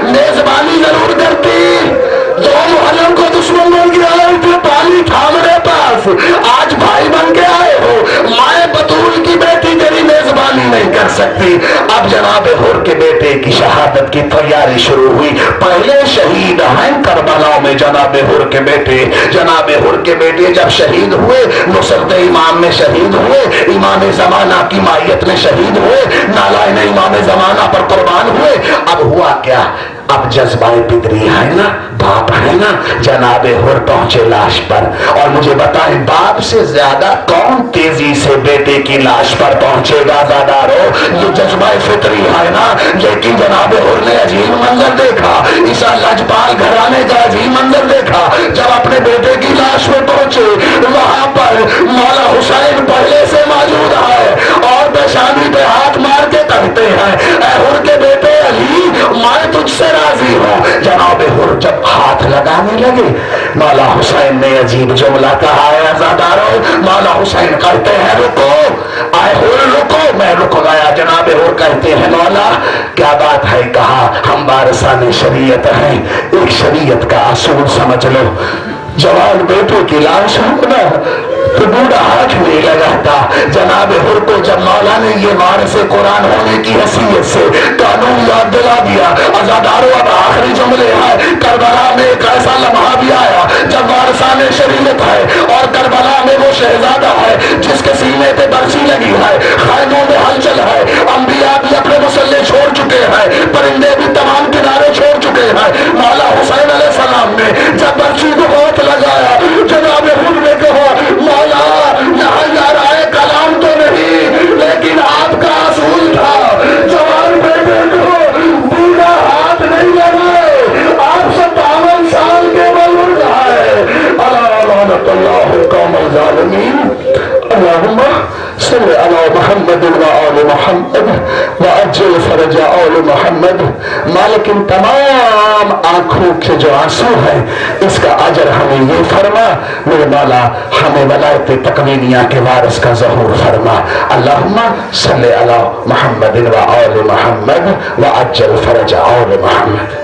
मेजबानी जरूर करती, 2 मुहर्रम को दुश्मन बस आज भाई बन के आए हो, माए बतूल की बेटी तेरी मेजबानी नहीं कर सकती। अब जनाब हुर के बेटे की शहादत की तैयारी शुरू हुई। पहले शहीद हैं करबला में जनाब हुर के बेटे। जनाब हुर के बेटे जब शहीद हुए, नुसरत इमाम में शहीद हुए, इमाम जमाना की मायत में शहीद हुए, नालायन इमाम जमाना पर कुर्बान हुए। अब हुआ क्या, अब जज्बाए पितरी है ना, बाप है ना, जनाबे हुर पहुंचे लाश पर। और मुझे बताएं, बाप से ज्यादा कौन तेजी से बेटे की लाश पर पहुंचेगा? ज़ादारो, ये जज्बाए फितरी है ना। लेकिन जनाबे हुर ने अजीब मंजर देखा, ईसा लजपाल घराने का अजीब मंजर देखा। जब अपने बेटे की लाश में पहुंचे, वहां पर मौला हुसैन पहले से मौजूद है और पेशानी पे हाथ मार के कहते हैं, ऐ हुर के बेटे अली, मैं तुझसे राजी हूं। जनाबे हुर जब हाथ लगाने लगे, मौला हुसैन ने अजीब जुमला कहा है अज़ादारो। मौला हुसैन कहते हैं रुको, आए हुर रुको। मैं रुक गया। जनाबे हुर कहते हैं मौला क्या बात है? कहा हम वारिसाने शरीयत हैं, एक शरीयत का असूल समझ लो, जवान बेटों की लाश होना तो बूढ़ा हाथ नहीं लगाता। जनाबे हुर को जब मौला ने ये वारिस कुरान होने की हैसियत से कानून याद दिला दिया, अज़ादारो अब आखिरी जुमले हैं। करबला में एक ऐसा लम्हा भी आया जब वारिसाने शरीयत है और करबला में वो शहजादा है जिसके सीने पे बरसी लगी है, खैमों में हलचल है, अंबिया भी अपने मुसल्ले छोड़ चुके हैं, परिंदे भी तमाम किनारे छोड़ चुके हैं। मौला हुसैन अलैहिस्सलाम ने जब बरसी को हाथ लगाया, जनाबे हुर ने कहा मौला यहाँ याराए कलाम तो नहीं, लेकिन आपका असूल था, जवान बेटे को बूढ़ा हाथ नहीं लगाए। आप 57 साल के बुजुर्ग है। अल्लाह कौमल ज़ालिमीन। अल्लाहुम्मा सल्लि अला मुहम्मद व आले मुहम्मद व अज्जिल फरज आले मुहम्मद। मालिक इन तमाम आंखों के जो आंसू है, इसका अजर हमें ये फरमा, मेरे मौला हमें वलायत तकवीनिया के वारिस का ज़हूर फरमा। अल्लाहुम्मा सल्लि अला मुहम्मद व आले मुहम्मद व अज्जिल फरज आले मुहम्मद।